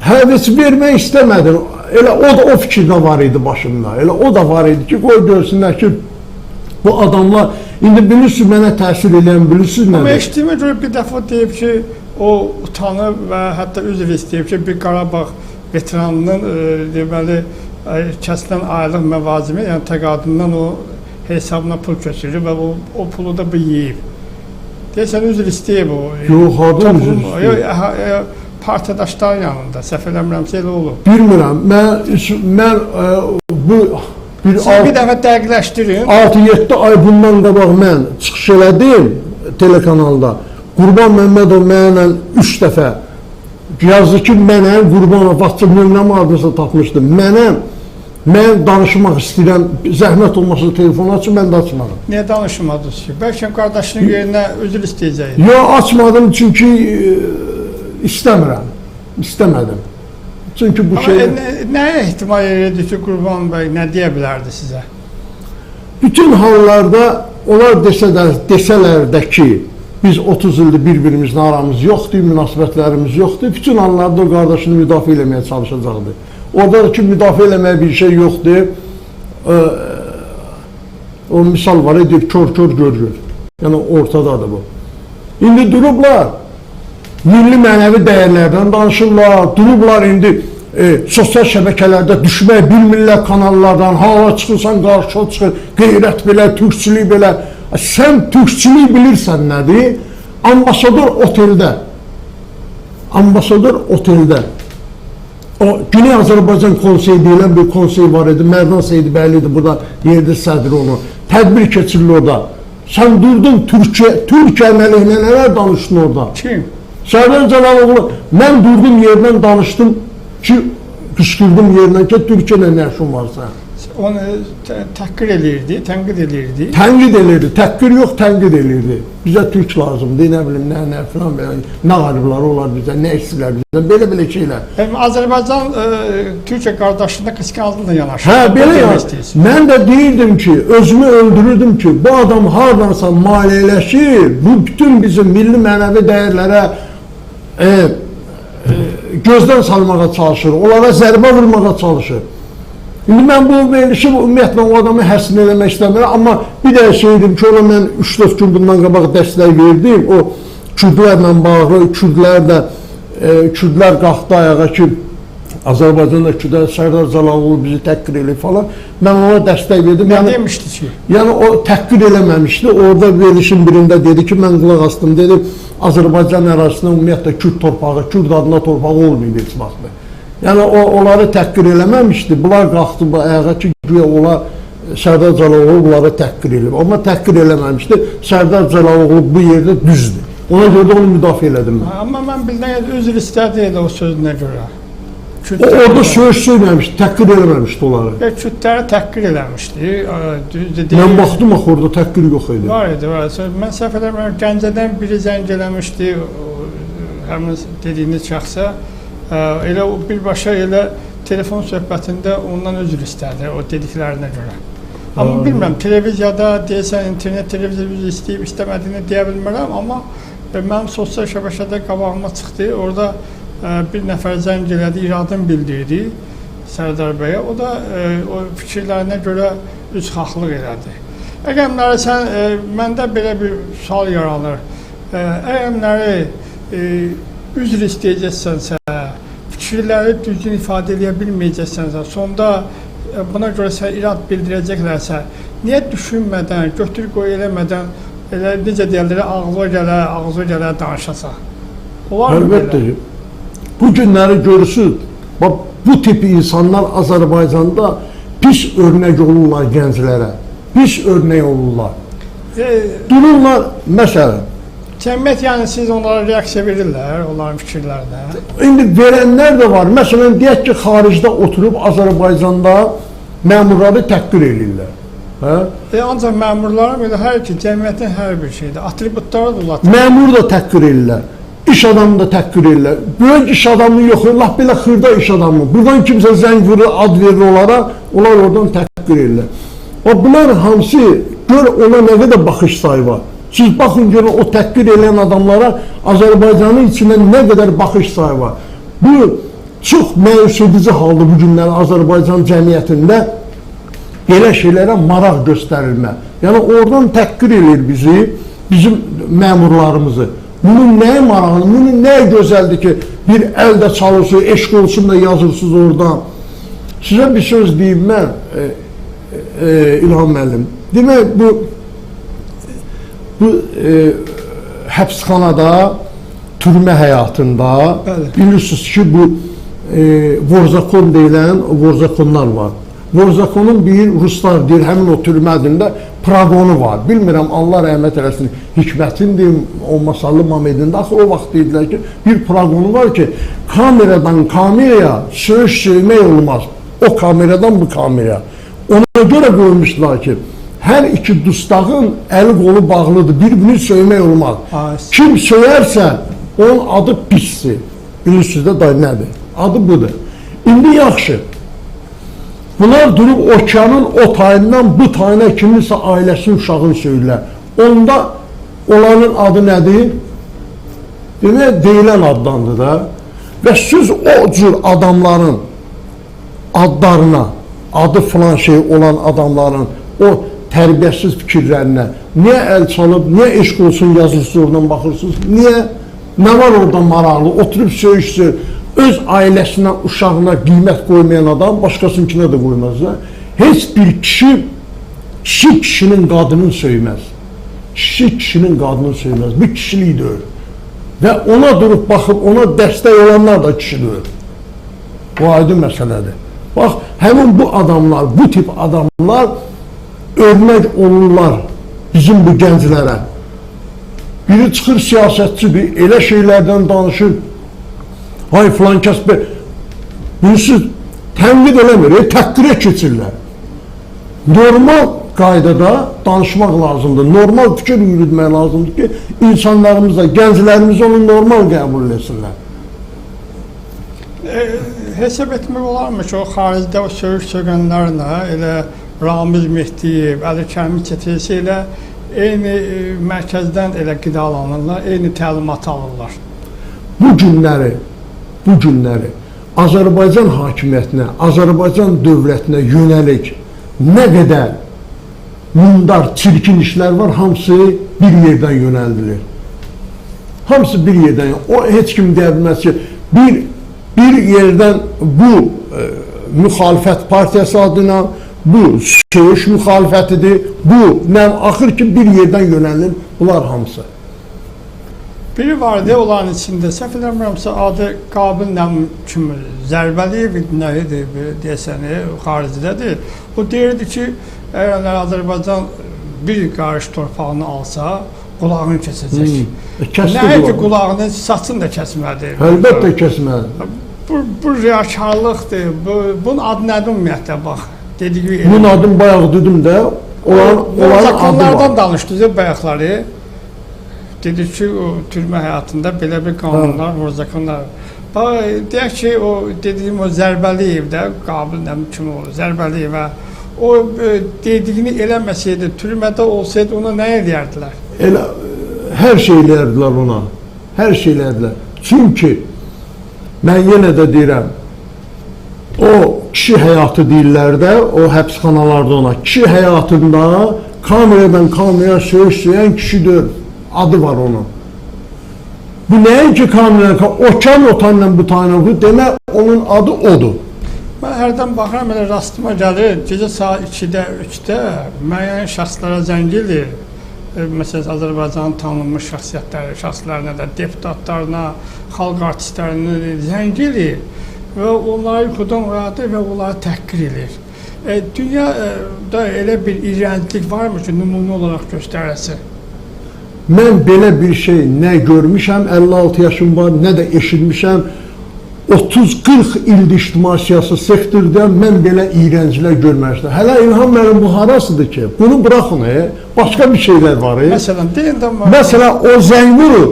Hə, heç vermək istəmədim. Elə o da o fikirdə var idi başımda. Elə o da var idi ki, qoy görsünlər ki, bu adamlar, indi bilirsiniz mənə təsir edən, bilirsiniz nədir? Amma eşitdiyimə görə bir dəfə deyib ki, o utanıb və hətta üzr istəyib ki, bir Qarabağ veteranının deməli, kəsilən aylıq məvazimi, yəni təqadümdən o hesabına pul köçürür və o pulu da bu yeyib. Deyəsən, üzr istəyib o. Yox, adam üzr istəyib. Partiyadaşların yanında, səhv eləmirəmsə elə olub. Bilmirəm, mən bu... Siz bir dəfə dəqiqləşdirin. 6-7 ay bundan qabaq mən çıxış elədim telekanalda. Qurban Məmmədov mənlə 3 dəfə yazdı ki, mənə Qurbanov WhatsApp nömrəmi adresi tapmışdım. Mən danışmaq istəyirəm, zəhmət olmasa telefonu açın, mən də açmadım. Niyə danışmadınız ki? Bəlkə qardaşının yerinə üzr istəyəcəkdir. Yox, açmadım çünki istəmədim. Çünki bu şey... Nəyə ehtimal edirdi ki, Qurban bəy nə deyə bilərdi sizə? Bütün hallarda onlar desələr də ki, biz 30 ildir bir-birimizin aramız yoxdur, münasibətlərimiz yoxdur, bütün hallarda o qardaşını müdafiə eləməyə çalışacaqdır. Orada da ki, müdafiə eləməyə bir şey yoxdur, o misal var, edir, kör görür. Yəni, ortadadır bu. İndi durublar, milli mənəvi dəyərlərdən danışırlar, durublar indi sosial şəbəkələrdə düşmək bilmirlər kanallardan, hala çıxırsan, qarşı çıxır, qeyrət belə, türkçülük belə. Sən türkçülük bilirsən nədir? Ambasador oteldə, o Güney Azərbaycan konseyi deyilən bir konsey var idi, Mərdan Seydibəyli idi, burada yerdə sədri onu, tədbir keçirilir orada. Sən durdun Türkiyə əleyhinə nələr danışdın orada? Kim? Sərdar Cəlaloğlu, mən durdum yerdən danışdım ki, qışqırdım yerdən ki, Türkiyələ nə işin varsa. Onu təhqir eləyirdi, tənqid eləyirdi. Tənqid eləyirdi, təhqir yox, tənqid eləyirdi. Bizə Türk lazımdır, nə bilim, nə filan, nə qariblər olar bizə, nə istəyirlər bizə, belə şeylər. Azərbaycan Türkiyə qardaşlığında qısqanclıqla yanaşır. Hə, belə mən də deyirdim ki, özümü öldürürdüm ki, bu adam hardansa maliyyələşir, bu bütün bizim milli mənəvi dəyərlərə gözdən salmağa çalışır, onlara zərbə vurmağa çalışır. İndi mən bu verilişi ümumiyyətlə o adamı həssin eləmək istəmirəm, amma bir də şeydim ki, ona mən 3-4 gün bundan qabaq dəstək verdim, o Kürdlərlə bağlı, Kürdlər qalxdı ayağa ki, Azərbaycanda Kürdlər, Sərdar Cəlaloğlu bizi təhqir eləyib falan, mən ona dəstək verdim. Nə demişdi ki? Yəni o təhqir eləməmişdi, orada verilişin birində dedi ki, mən qulaq astım, dedi, Azərbaycan ərazisində ümumiyyətlə Kürd torpağı, Kürd adına torpağı olmayıb heç vaxtda. Yəni onları təhqir eləməmişdi, bunlar qalxdı ayağa ki, onlar Sərdar Cəlaloğlu bunları təhqir eləyib. Amma təhqir eləməmişdi, Sərdar Cəlaloğlu bu yerdə düzdür. Ona görə də onu müdafiə elədim mən. Amma mən bildən üzr istədi elə o sözünə görə. O orada söz söyləmişdi, təhqir eləməmişdi onları. Kürdləri təhqir eləmişdi. Mən baxdım axı orada təhqir yox idi. Var idi, var idi. Mən səhv eləmirəm, Gəncədən biri zəng eləmişdi, həmin dediyiniz şəxsə. Elə birbaşa elə telefon söhbətində ondan üzr istədi, o dediklərinə görə. Amma bilmirəm, televiziyada deyəsən, internet televiziyada üzr istəyib istəmədiyini deyə bilmirəm, amma mənim sosial şəbəkədə qabağıma çıxdı, orada bir nəfər zəng elədi, iradını bildirdi Sərdar bəyə, o da o fikirlərinə görə üzxahlıq elədi. Əgər məndə belə bir sual yaranır, əgər üzr istəyəcəksənsə, fikirləri düzgün ifadə edə bilməyəcəksənsə, sonda buna görə sən irad bildirəcəklərsə, niyə düşünmədən, götür qoy eləmədən, elə necə deyirlər, ağzı gələ danışasan? Əlbəttə ki, bu günləri görürsünüz, bu tip insanlar Azərbaycanda pis örnək olurlar gənclərə. Pis örnək olurlar. Dururlar, məsələn. Cəmiyyət, yəni siz onlara reaksiya verirlər, onların fikirlərinə. İndi verənlər də var. Məsələn, deyək ki, xaricdə oturub Azərbaycanda məmurları təhqir edirlər. Hə? Ancaq məmurlara belə hər ki, cəmiyyətin hər bir şeydir. Atributları da ulatır. Məmur da təhqir edirlər. İş adamı da təhqir edirlər. Böyük iş adamı yox, laf belə xırda iş adamı. Buradan kimsə zəng vurur, ad verir onlara, onlar oradan təhqir edirlər. Bunlar hamısı, gör ona nə qədər baxış sayı var. Siz baxın görün o təhqir edən adamlara Azərbaycanın içində nə qədər baxış sayı var. Bu çox məyus edici haldır bu günlər Azərbaycan cəmiyyətində belə şeylərə maraq göstərilmə. Yəni oradan təhqir edir bizi, bizim məmurlarımızı. Bunun nəyə maraqlı, bunun nəyə gözəldir ki, bir əldə çalışır, eşq olsun da yazırsınız oradan. Sizə bir söz deyim mən, İlham müəllim. Demək, bu həbsxanada, türmə həyatında bilirsiniz ki, bu Vorzakon deyilən Vorzakonlar var. Vorzakonun bir ruslar deyir, həmin o türmədində pragonu var. Bilmirəm, Allah rəhmət eləsin, Hikmətindir, o Masallı Mamedində. Axı o vaxt deyirlər ki, bir pragonu var ki, kameradan kameraya söymək olmaz. O kameradan bu kameraya. Ona görə qoymuşlar ki, hər iki dustağın əli qolu bağlıdır, bir-birini söymək olmaz. Kim söyərsə, onun adı pisdir. Bilirsiniz də, nədir? Adı budur. İndi yaxşı. Bunlar durub okeanın o tayından bu tayına kiminsə ailəsinin uşağını söylürlər. Onda onların adı nədir? Demək, deyilən addandır da. Və siz o cür adamların adlarına, adı filan şey olan adamların o tərbiyəsiz fikirlərinə niyə əl çalıb, niyə eşq olsun yazırsınız, oradan baxırsınız, niyə? Nə var orada maraqlı? Oturub söyüşsür, öz ailəsinə, uşağına qiymət qoymayan adam başqasınınkine də qoymaz. Heç bir kişi kişinin qadının söyməz. Kişi kişinin qadının söyməz. Bir kişilik deyil. Və ona durub baxıb, ona dəstək olanlar da kişidir. Bu aydın məsələdir. Bax, həmin bu adamlar, bu tip adamlar örnək olurlar bizim bu gənclərə. Biri çıxır siyasətçidir, elə şeylərdən danışır. Hay filan kəs, bunu siz tənqid eləmir, təhqirə keçirlər. Normal qaydada danışmaq lazımdır, normal fikir yürütmək lazımdır ki, insanlarımız da, gənclərimiz onu normal qəbul etsinlər. Hesab etmək olarmı ki, o xaricdə o söyüş sögənlərlə, elə Ramiz Mehdiyev, Əli Kəmi çetəsi ilə eyni mərkəzdən elə qidalanırlar, eyni təlimat alırlar. Bu günləri Azərbaycan hakimiyyətinə, Azərbaycan dövlətinə yönəlik nə qədər mundar, çirkin işlər var, hamısı bir yerdən yönəldilir. Hamısı bir yerdən, o heç kim deyə bilməz ki, bir yerdən bu müxalifət partiyası adına, bu söyüş müxalifətidir, bu axır ki, bir yerdən yönəlir, bunlar hamısı. Biri vardı, onların içində, səhv eləmirəmsə, adı Qabil Nəm kimi, Zərbəliyev nəyidir, deyəsəni, xaricdədir. O deyirdi ki, əgər Azərbaycan bir qarış torpağını alsa, qulağını kəsəcək. Nəyə ki, qulağını, saçını da kəsmədi. Əlbəttə kəsmədi. Bu riyakarlıqdır, bunun adı nədir ümumiyyətlə, bax. Bunun adını bayaq dedim də, onların adı var. Danışdınız bayaqları. Dedi ki, o türmə həyatında belə bir qanunlar, Vorzakonlar. Deyək ki, o dediyim o Zərbəliyev də, Qabil Nəm kimi olur, Zərbəliyevə, o dediyini eləməsəydi, türmədə olsaydı ona nə edərdilər? Hər şey eləyərdilər ona, hər şey eləyərdilər. Çünki, mən yenə də deyirəm, o kişi həyatı deyirlər də, o həbsxanalarda ona, kişi həyatında kameradan kameraya söyüşləyən kişidir. Adı var onun. Bu nəyin ki kameradan, okean otanla bu tane bu, demək onun adı odur. Mən hərdən baxıram, elə rastıma gəlir, gecə saat 2-də, 3-də müəyyən şəxslərə zəng edir. Məsələn, Azərbaycanın tanınmış şəxsiyyətləri, şəxslərine də, deputatlarına, xalq artistlərine zəng edir. və onları yuxudan oyadır və onları təhqir edir. Dünyada elə bir iyrəncilik varmı ki, nümunə olaraq göstərilsin? Mən belə bir şey nə görmüşəm, 56 yaşım var, nə də eşitmişəm. 30-40 ildir ictimai siyasi sektorda mən belə iyrəncilər görməmişdim. Hələ İlham müəllim bu harasıdır ki? Bunu buraxın, başqa bir şeylər var. Məsələn, deyin də... Məsələn, o zəng vurur.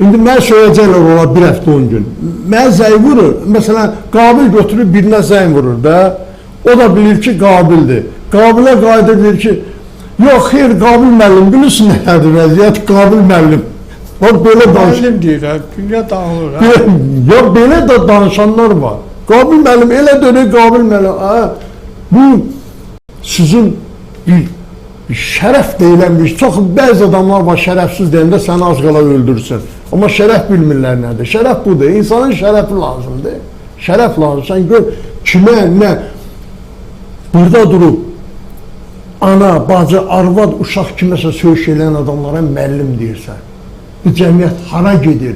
İndi mən söyləyəcəklər ola bir həftə 10 gün. Mən zəng vurur. Məsələn, Qabil götürüb birinə zəng vurur da. O da bilir ki, Qabildir. Qabilə qayıdır, deyir ki, yox, xeyr, Qabil müəllim, bilirsin nədir vəziyyət, Qabil müəllim. Belə müəllim deyir, dünya dağılır. Yox, belə də danışanlar var. Qabil müəllim, elə dönür, Qabil müəllim. Bu, sizin şərəf deyilənmiş, çox bəzi adamlar var, şərəfsiz deyəndə səni az qala öldürsün. Amma şərəf bilmirlər nədir? Şərəf budur, insanın şərəfi lazımdır. Şərəf lazım, sən gör, kimə, nə? Burada durub, ana, bacı, arvad, uşaq kiməsə söhüş eləyən adamlara müəllim deyirsən. Bu cəmiyyət hara gedir?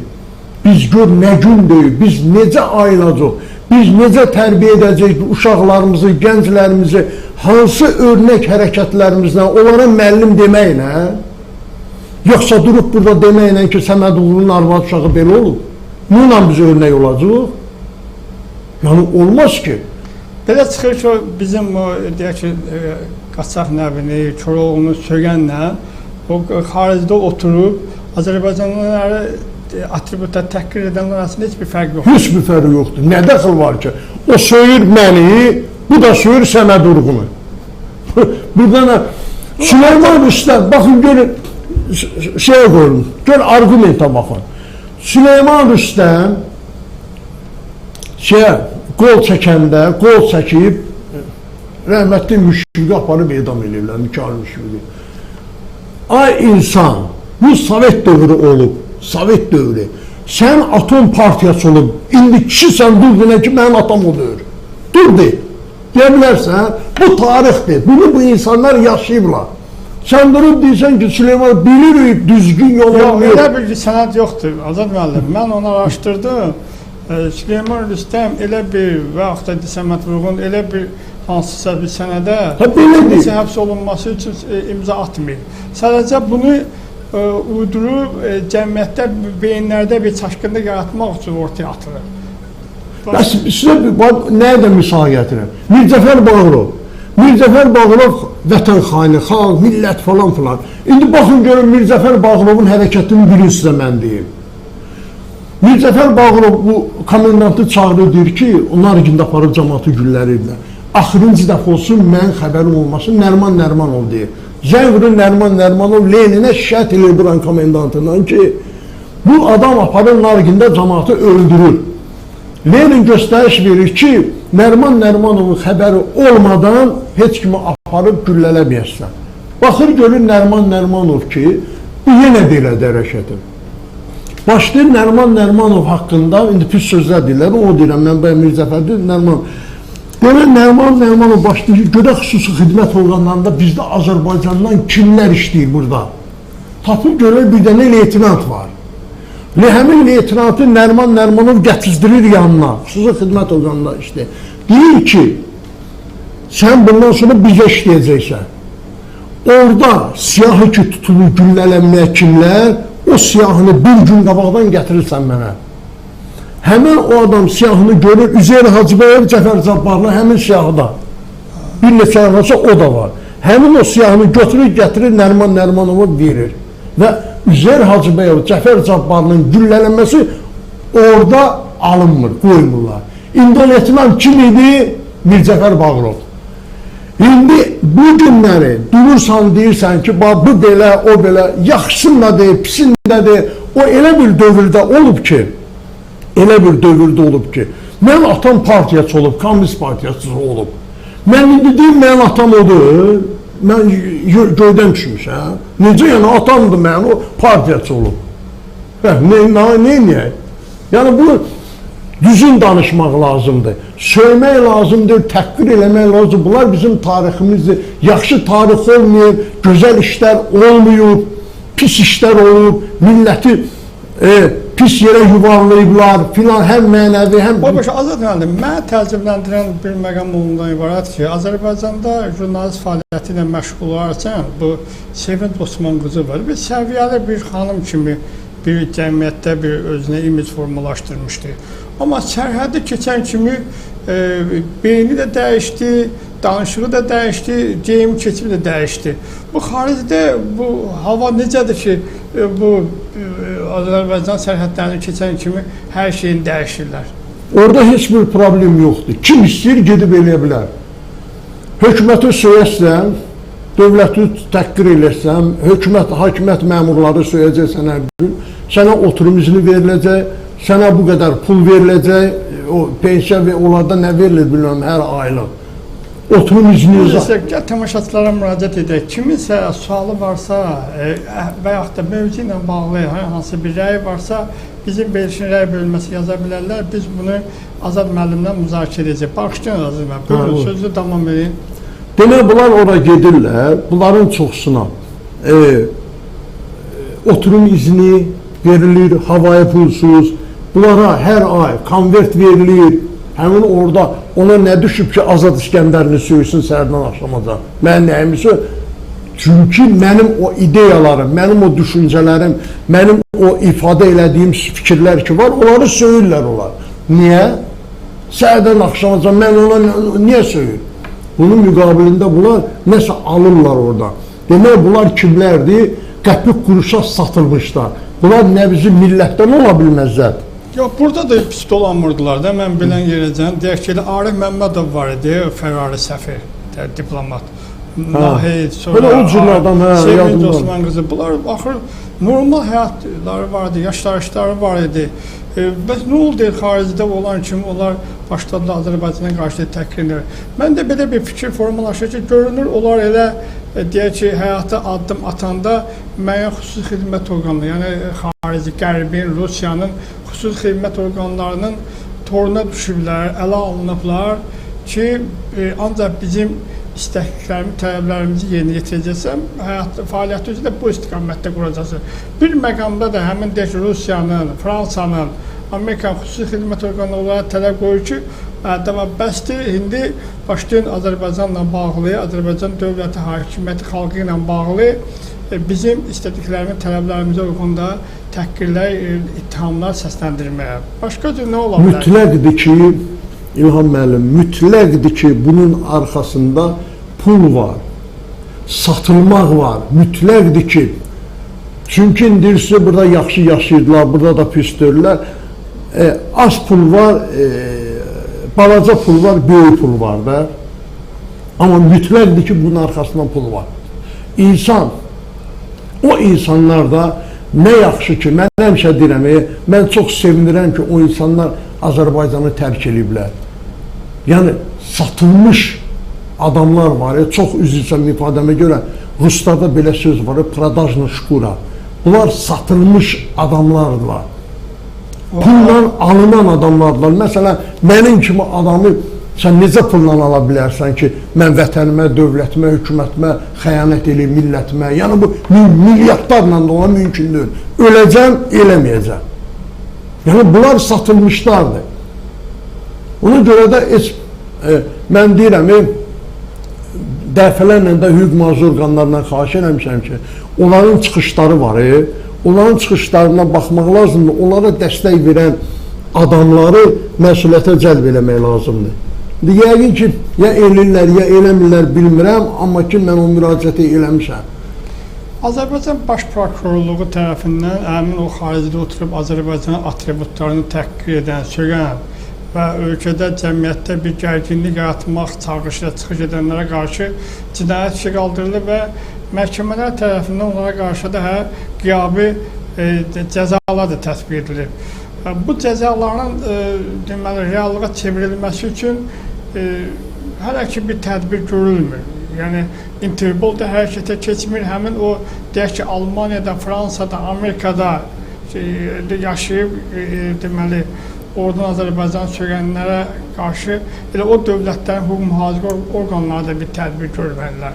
Biz gör nə gün deyil, biz necə ayılacaq, biz necə tərbiyə edəcəyik uşaqlarımızı, gənclərimizi, hansı örnək hərəkətlərimizlə, onlara müəllim deməklə, yoxsa durub burada deməklə ki, Səmədoğlu'nun arvad uşağı belə olub, bununla biz örnək olacaq? Yəni, olmaz ki. Belə çıxır ki, bizim o, deyək ki, qaçaq nəvini, Koroğlu'nu sögənlə, o xaricdə oturub, Azərbaycanlıları atributda təhqir edənlər arasında heç bir fərq yoxdur. Heç bir fərq yoxdur. Nə dəxil var ki? O söyür məni, bu da söyür Səmədoğlu'nu. Burada nə? Süleyman Rüstəm, baxın görün, şey qoyun, gör argumenta baxın. Süleyman Rüstəm, qol çəkəndə, qol çəkib, rəhmətli müşfiqi aparıb edam edirlər, nikahlı müşfiqi. Ay insan, bu Sovet dövrü olub, Sovet dövrü. Sən atom partiyası olub, indi kişisən dur deyən ki, mənim atam o dövr. Dur deyil, deyə bilərsən, bu tarixdir, bunu bu insanlar yaşayıblar. Sən durub deyirsən ki, Süleyman bilirik, düzgün yol olmuyor. Elə bir sənəd yoxdur, Azad müəllim, mən onu araşdırdım. Süleyman Rüstəm elə bir və yaxud da Səməd Vurğun elə bir hansısa bir sənədə həbs olunması üçün imza atmayıb. Sadəcə bunu uydurub cəmiyyətdə, beyinlərdə bir çaşqınlıq yaratmaq üçün ortaya atılır. Sizə nəyə də misal gətirir? Mirzəfər Bağırov. Mirzəfər Bağırov vətən xaini, xalq, millət falan filan. İndi baxın görün Mirzəfər Bağırovun hərəkətini bilin sizə mən deyim. Mirzəfər Bağırov bu komendantı çağırır, deyir ki, onlar ikində aparıb cəmaatı güllərirlər. Axırıncı dəfə olsun, mənim xəbərim olmasın, Nərman Nərmanov deyir. Zəng vurur Nərman Nərmanov Leninə şikayət edir buranın komendantından ki, bu adam aparır narigində cəmaatı öldürür. Lenin göstəriş verir ki, Nərman Nərmanovun xəbəri olmadan heç kimi aparıb güllələməyəsən. Baxır görür Nərman Nərmanov ki, bu yenə belədir hərəkətim. Başlayır Nərman Nərmanov haqqında, indi pis sözlər deyirlər, o deyirəm, mən bəy Mirzəfər deyir, Nərman. Demək, Nərman Nərmanov başlayır, görə xüsusi xidmət orqanlarında bizdə Azərbaycandan kimlər işləyir burada? Tapıb görür, bir dənə leytinant var. Həmin leytinantı Nərman Nərmanov gətizdirir yanına, xüsusi xidmət orqanlarında işləyir. Deyir ki, sən bundan sonra bizə işləyəcəksən. Orada siyahı ki tutulur güllələnməyə kimlər, o siyahını bir gün qabaqdan gətirirsən mənə. Həmin o adam siyahını görür, Üzeyir Hacıbəyev, Cəfər Cabbarlı, həmin siyahıda. Bir neçə arası o da var. Həmin o siyahını götürür, gətirir, Nərman Nərmanova verir. Və Üzeyir Hacıbəyev, Cəfər Cabbarlının güllələnməsi orada alınmır, qoymurlar. İndi o leytinant kim idi? Mirzəfər Bağırov. İndi bu günləri durursan deyirsən ki, bu belə, o belə, yaxşısın da deyil, pisin də deyil, o elə bir dövrdə olub ki, mənim atam partiyası olub, Komünist partiyası olub. Mən indi deyim, mənim atam odur, mən göydən düşmüş, necə yəni atamdır mənim, o partiyası olub. Neyək? Yəni bu, düzün danışmaq lazımdır, söymək lazımdır, təhqir eləmək lazımdır. Bunlar bizim tariximizdir. Yaxşı tarix olmayıb, gözəl işlər olmayıb, pis işlər olub, milləti pis yerə yuvarlayıblar filan, həm mənəvi, həm... Babaş, Azad müəllim, mənə təəccübləndirən bir məqam ondan ibarət ki, Azərbaycanda jurnalist fəaliyyəti ilə məşğul olarkən bu Sevinç Osman qızı var. Bir səviyyəli bir xanım kimi bir cəmiyyətdə bir özünə imic formalaşdırmışdı. Amma sərhədi keçən kimi beyni də dəyişdi, danışığı da dəyişdi, geyim keçimi də dəyişdi. Bu xaricdə bu hava necədir ki, bu Azərbaycan sərhədlərini keçən kimi hər şeyin dəyişirlər? Orada heç bir problem yoxdur. Kim istəyir gedib eləyə bilər. Hökuməti söyəsən, dövləti təhqir eləsən, hakimiyyət məmurları söyəcəksən hər gün, sənə oturum izni veriləcək, sənə bu qədər pul veriləcək, o pensiya və onlarda nə verilir bilməm hər aylıq. Oturum izni... Gəl tamaşaçılara müraciət edək. Kiminsə sualı varsa və yaxud da mövzu ilə bağlı hansı bir rəy varsa, bizim verilişin rəy bölməsi yaza bilərlər. Biz bunu Azad müəllimlə müzakirə edəcək. Bağışlayın Azad müəllim. Buyurun, sözü davam edin. Demək, bunlar ora gedirlər, bunların çoxsuna oturum izni verilir, havaya pulsuz, bunlara hər ay konvert verilir, həmin orada ona nə düşüb ki, Azad İskəndərini söysün səhərdən axşamaca. Mən nəyimisə, çünki mənim o ideyalarım, mənim o düşüncələrim, mənim o ifadə elədiyim fikirlər ki var, onları söyürlər onlar. Niyə? Səhərdən axşamaca mən ona niyə söyür? Bunun müqabilində bunlar nəsə alırlar orada. Demək, bunlar kimlərdir? Qəpik quruşa satılmışlar. Bunlar nə bizim millətdən ola bilməzlər. Yox, burada da pis dolanmırdılar da, mən bilən yerəcən. Deyək ki, Arif Məmmədov var idi, Ferrari səfir, diplomat. Nahid, sonra Sevinç Osman qızı. Bunlar axır normal həyatları vardı, yaşayışları var idi. Bəs nə oldu xaricdə olan kimi onlar başladılar Azərbaycana qarşı təhqirlər. Mən də belə bir fikir formalaşır ki, görünür onlar elə deyək ki, həyata addım atanda müəyyən xüsusi xidmət orqanları, yəni xarici, Qərbin, Rusiyanın xüsusi xidmət orqanlarının toruna düşüblər, ələ alınıblar ki, ancaq bizim istəklərimizi, tələblərimizi yerinə yetirəcəksəm, fəaliyyəti üzrə bu istiqamətdə quracaqsın. Bir məqamda da həmin deyək ki, Rusiyanın, Fransanın, Amerikanın xüsusi xidmət orqanları olaraq tələb qoyur ki, bəsdir, indi başlayın Azərbaycanla bağlı, Azərbaycan dövləti, hakimiyyəti, xalqı ilə bağlı bizim istədiklərimiz, tələblərimizə uyğunda təhqirlər, ittihamlar səsləndirməyə. Başqa cür nə ola bilər? Mütləqdir ki, İlham müəllim, mütləqdir ki, bunun arxasında pul var, satılmaq var, mütləqdir ki. Çünki indirisi burada yaxşı yaşayırdılar, burada da pis dörlər. Az pul var, balaca pul var, böyük pul var da. Amma mütləqdir ki, bunun arxasından pul var. İnsan, o insanlar da nə yaxşı ki, mən həmişə deyirəm, mən çox sevinirəm ki, o insanlar Azərbaycanı tərk ediblər. Yəni, satılmış adamlar var, çox üzrçəm ifadəmə görə, Ruslarda belə söz var, prodajna şkura. Bunlar satılmış adamlardılar. Pulla alınan adamlardılar. Məsələn, mənim kimi adamı sən necə pulla ala bilərsən ki, mən vətənimə, dövlətimə, hökumətimə xəyanət eləyim, millətimə. Yəni, bu milyardlarla da ona mümkün deyil. Öləcəm, eləməyəcəm. Yəni, bunlar satılmışlardır. Ona görə də mən deyirəm, dəfələrlə də hüquq mühafizə orqanlarından xahiş eləmişəm ki, onların çıxışları var, onların çıxışlarına baxmaq lazımdır, onlara dəstək verən adamları məsuliyyətə cəlb eləmək lazımdır. Yəqin ki, ya elirlər, ya eləmirlər, bilmirəm, amma ki, mən o müraciəti eləmişəm. Azərbaycan Baş Prokurorluğu tərəfindən həmin o xaricdə oturub Azərbaycan atributlarını təhqir edən, söyləyən və ölkədə cəmiyyətdə bir gərginlik yaratmaq çağırışıyla çıxış edənlərə qarşı cinayət işi qaldırılır və məhkəmələr tərəfindən onlara qarşı da qiyabi cəzalar da tətbiq edilir. Bu cəzaların deməli, reallığa çevrilməsi üçün hələ ki bir tədbir görülmür. Yəni, Interpol da hərəkətə keçmir, həmin o, deyək ki, Almaniyada, Fransada, Amerikada yaşayıb, deməli, oradan Azərbaycan söylənlərə qarşı elə o dövlətlərin hüquq mühafizə orqanları da bir tədbir görməlilər.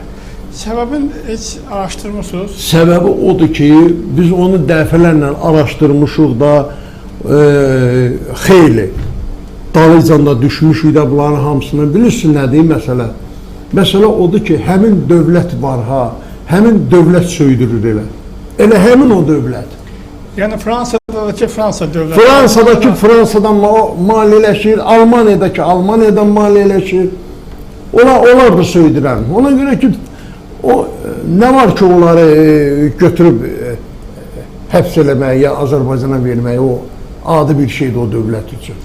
Səbəbin heç araşdırmışsınız? Səbəbi odur ki, biz onu dəfələrlə araşdırmışıq da, xeyli dalıcanda düşmüşük də bunların hamısını bilirsin nədir məsələ? Məsələ odur ki, həmin dövlət var ha, həmin dövlət söydürür elə. Elə həmin o dövlət. Yəni Fransadakı Fransa dövləti. Fransadakı Fransadan maliyyələşir, Almaniyadakı Almaniyadan maliyyələşir. Onlar da söydürən. Ona görə ki, nə var ki, onları götürüb həbs eləməyə, ya Azərbaycana verməyə, o adi bir şeydir o dövlət üçün.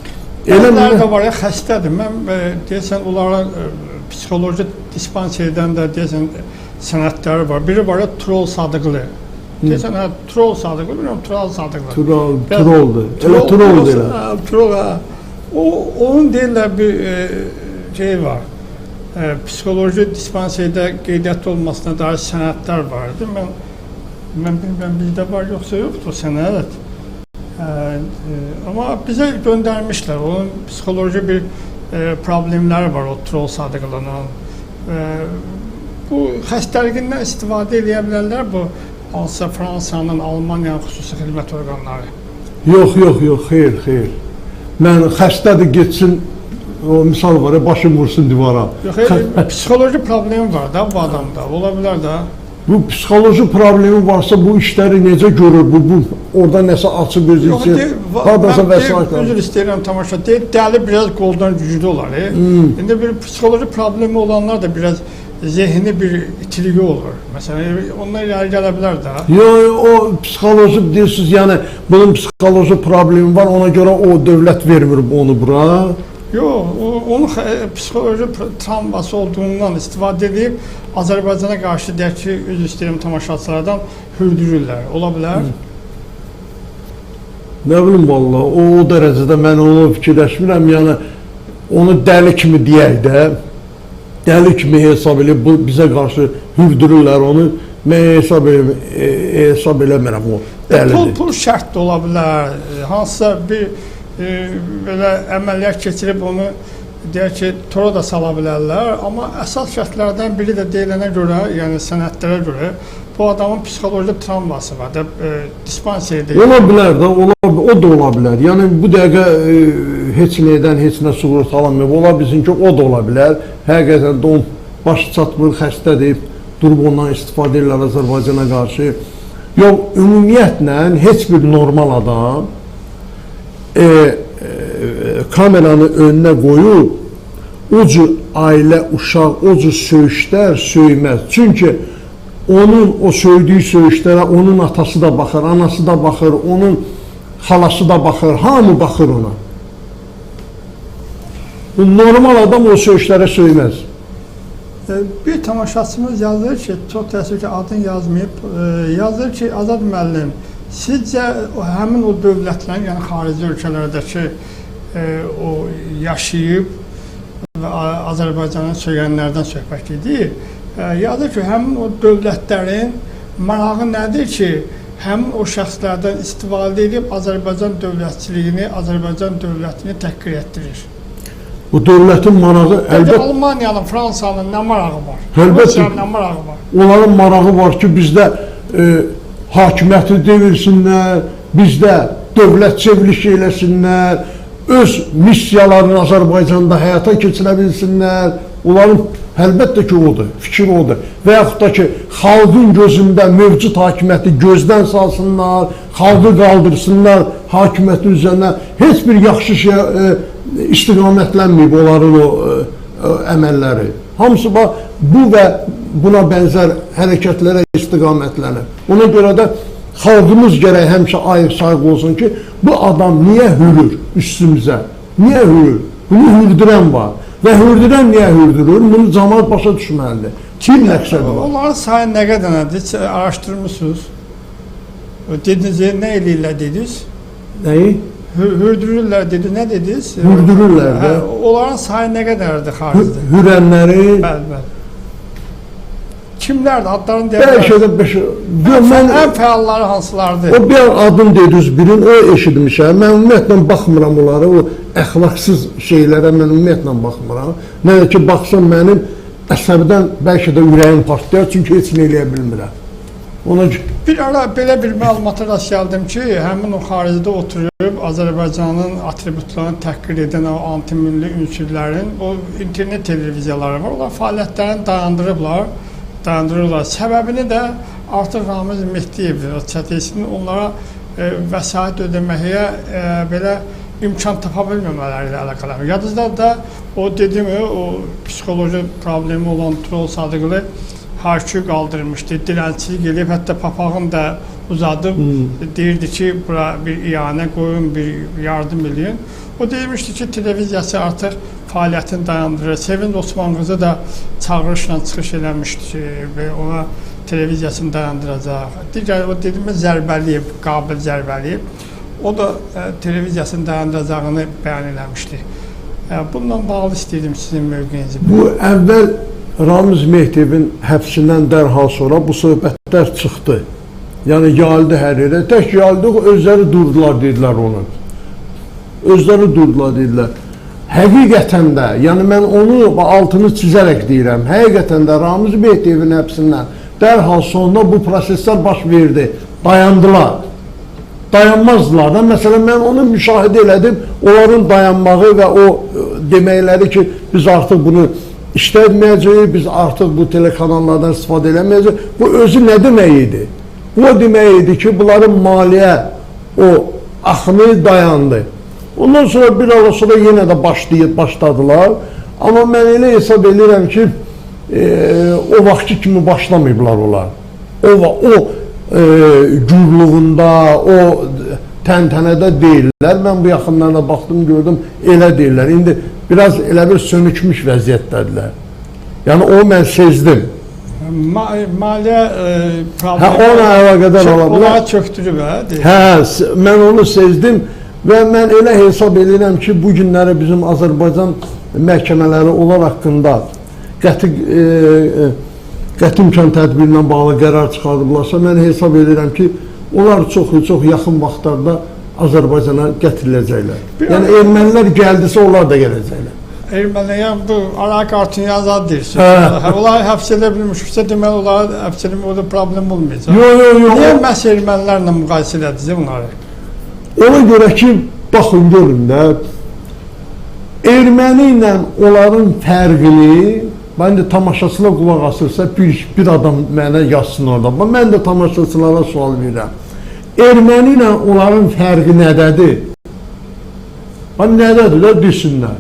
Elələr də var ya, xəstədir. Mən deyəsən, onların psixoloji dispanserdən də deyəsən, sənətləri var. Biri var ya, Tural Sadıqlı. Deyəsən, Tural Sadıqlı, bilmirəm, Tural Sadıqlı. Turaldır. Elə Turaldır elə. Tural, onun deyirlər bir şey var. Psixoloji dispanserdə qeydiyyatlı olmasına dair sənətlər vardı. Mən bilmirəm, bizdə var yoxsa yoxdur o sənət. Amma bizə göndərmişlər, onun psixoloji bir problemləri var o Tural Sadıqlının. Bu xəstəliyindən istifadə edə bilərlər bu hansısa Fransanın, Almaniyanın xüsusi xidmət orqanları. Yox, xeyr. Mən xəstədir getsin, o misal var ya, başım vursun divara. Yox, psixoloji problemi var da bu adamda, ola bilər də. Bu psixoloji problemi varsa bu işləri necə görür, orada nəsə açıb özü üçün, haradasa vəsait. Üzr istəyirəm tamaşa, dəli biraz qoldan güclü olar. İndi bir psixoloji problemi olanlar da biraz zehni bir itiliyi olur. Məsələn, onlar irəli gələ bilər də. Yox, o psixoloji deyirsiniz, yəni bunun psixoloji problemi var, ona görə o dövlət vermir onu bura. Yox, onun psixoloji travması olduğundan istifadə edib Azərbaycana qarşı deyək ki, üzr istəyirəm tamaşaçılardan hürdürürlər. Ola bilər? Nə bilim valla, o dərəcədə mən onu fikirləşmirəm, yəni onu dəli kimi deyək də, dəli kimi hesab edib, bizə qarşı hürdürürlər onu, mən hesab eləmirəm o dəlidir. Pul şərt də ola bilər, hansısa bir belə əməliyyat keçirib onu deyək ki, tora da sala bilərlər, amma əsas şərtlərdən biri də deyilənə görə, yəni sənətlərə görə bu adamın psixoloji travması var, dispanserdə. Ola bilər də, o da ola bilər. Yəni bu dəqiqə heç nədən, heç nə sığorta alamıyor. Ola bilsin ki, o da ola bilər. Həqiqətən də onun başı çatmır, xəstədir, durub ondan istifadə edirlər Azərbaycana qarşı. Yox, ümumiyyətlə heç bir normal adam kameranı önünə qoyub o cür ailə, uşaq, o cür söyüşlər söyməz. Çünki onun o söydüyü söyüşlərə onun atası da baxır, anası da baxır, onun xalası da baxır, hamı baxır ona. Normal adam o söyüşlərə söyməz. Bir tamaşaçımız yazır ki, çox təəssüf ki, adını yazmayıb, yazır ki, Azad müəllim, sizcə həmin o dövlətlərin, yəni xarici ölkələrdəki o yaşayıb və Azərbaycanın söyləyənlərdən söhbət edir. Yazır ki, həmin o dövlətlərin marağı nədir ki, həmin o şəxslərdən istifadə edib Azərbaycan dövlətçiliyini, Azərbaycan dövlətini təhqir etdirir. Bu dövlətin marağı əlbəttə... Almaniyanın, Fransanın nə marağı var? Əlbəttə, nə marağı var? Onların marağı var ki, bizdə hakimiyyəti devirsinlər, bizdə dövlət çevriliş eləsinlər, öz missiyalarını Azərbaycanda həyata keçirə bilsinlər. Onların əlbəttə ki, odur, fikir odur. Və yaxud da ki, xalqın gözündə mövcud hakimiyyəti gözdən salsınlar, xalqı qaldırsınlar hakimiyyətin üzərinə. Heç bir yaxşı şey istiqamətlənməyib onların o əməlləri. Hamısı bu və buna bənzər hərəkətlərə istiqamətlənir. Ona görə də xalqımız gərək həmişə ayıq-sayıq olsun ki, bu adam niyə hürür üstümüzə? Niyə hürür? Bunu hürdürən var. Və hürdürən niyə hürdürür? Bunu cəmaət başa düşməlidir. Kim məqsədi var? Onların sayı nə qədərdir? Heç araşdırmısınız? Dediniz, nə eləyirlər dediniz? Nəyi? Hürdürürlər dediniz, nə dediniz? Hürdürürlər də. Onların sayı nə qədərdir xaricdə? Hürənləri... Bəli. Kimlərdir? Adlarını deyirlər. Ən fəalları hansılardır? O bir adın dediniz birin, o eşitmişəm. Mən ümumiyyətlə baxmıram onlara, o əxlaqsız şeylərə mən ümumiyyətlə baxmıram. Nə ki, baxsam mənim əsəbdən bəlkə də ürəyim partlayar, çünki heç nə eləyə bilmirəm. Ona Bir ara belə bir məlumata rast gəldim ki, həmin o xaricdə oturub Azərbaycanın atributlarını təhqir edən o antimilli ünsürlərin o internet televiziyaları var, onlar fəaliyyətlərini dayandırırlar. Səbəbini də artıq Ramiz Mehdiyev çətəsinin onlara vəsait ödəməyə belə imkan tapa bilməmələri ilə əlaqəli. Yadınızda da o dediyim o psixoloji problemi olan Tural Sadıqlı haykü qaldırmışdı, dilənçilik eləyib, hətta papağını da uzadıb deyirdi ki, bura bir iyanə qoyun, bir yardım eləyin. O deymişdi ki, televiziyası artıq fəaliyyətini dayandırır. Sevinç Osman qızı da çağırışla çıxış eləmişdi ki, ona televiziyasını dayandıracaq. Digər o dediyimiz Zərbəliyib, Qabil Zərbəliyib, o da televiziyasını dayandıracağını bəyan eləmişdi. Bununla bağlı istəyirdim sizin mövqeyinizi. Bu əvvəl Ramiz Mehdiyevin həbsindən dərhal sonra bu söhbətlər çıxdı. Yəni gəldi hər yerə. Tək gəldi, özləri durdular dedilər onu. Özləri durdular dedilər. Həqiqətən də, yəni mən onu altını çizərək deyirəm, həqiqətən də Ramiz Mehdiyevin həbsindən dərhal sonra bu proseslər baş verdi. Dayandılar. Dayanmazdılar da. Məsələn, mən onu müşahidə elədim. Onların dayanmağı və o deməkləri ki, biz artıq bunu işlətməyəcəyik, biz artıq bu telekanallardan istifadə eləməyəcəyik. Bu özü nə demək idi? Bu o demək idi ki, bunların maliyyə o axını dayandı. Ondan sonra bir ara sonra yenə də başladılar. Amma mən elə hesab edirəm ki, o vaxtki kimi başlamayıblar onlar. O gürlüğündə, o təntənədə deyirlər. Mən bu yaxınlarına baxdım, gördüm, elə deyirlər. İndi biraz elə bir sönükmüş vəziyyətdədirlər. Yəni o mən sezdim. Maliyyə problemi ona əlaqədar ola bilər. Onlara çöktürüb, mən onu sezdim və mən elə hesab edirəm ki, bu günləri bizim Azərbaycan məhkəmələri onlar haqqında qəti imkan tədbirilə bağlı qərar çıxardıblarsa, mən hesab edirəm ki, onlar çox yaxın vaxtlarda Azərbaycana gətiriləcəklər. Yəni, ermənilər gəldisə, onlar da gələcəklər. Ermənilər bu Arak Artunyan zad deyirsin. Onlar həbs edə bilmişsə, deməli, onlara həbs edilmə problem olmayacaq. Yox. Niyə məhz ermənilərlə müqayisə edəcək bunları? Ona görə ki, baxın, görün də, erməni ilə onların fərqini, mən də tamaşaçılar qulaq asırsa, bir adam mənə yazsın orada. Mən də tamaşaçılara sual verirəm. Erməni ilə onların fərqi nədədir? Nədədir də bilsinlər.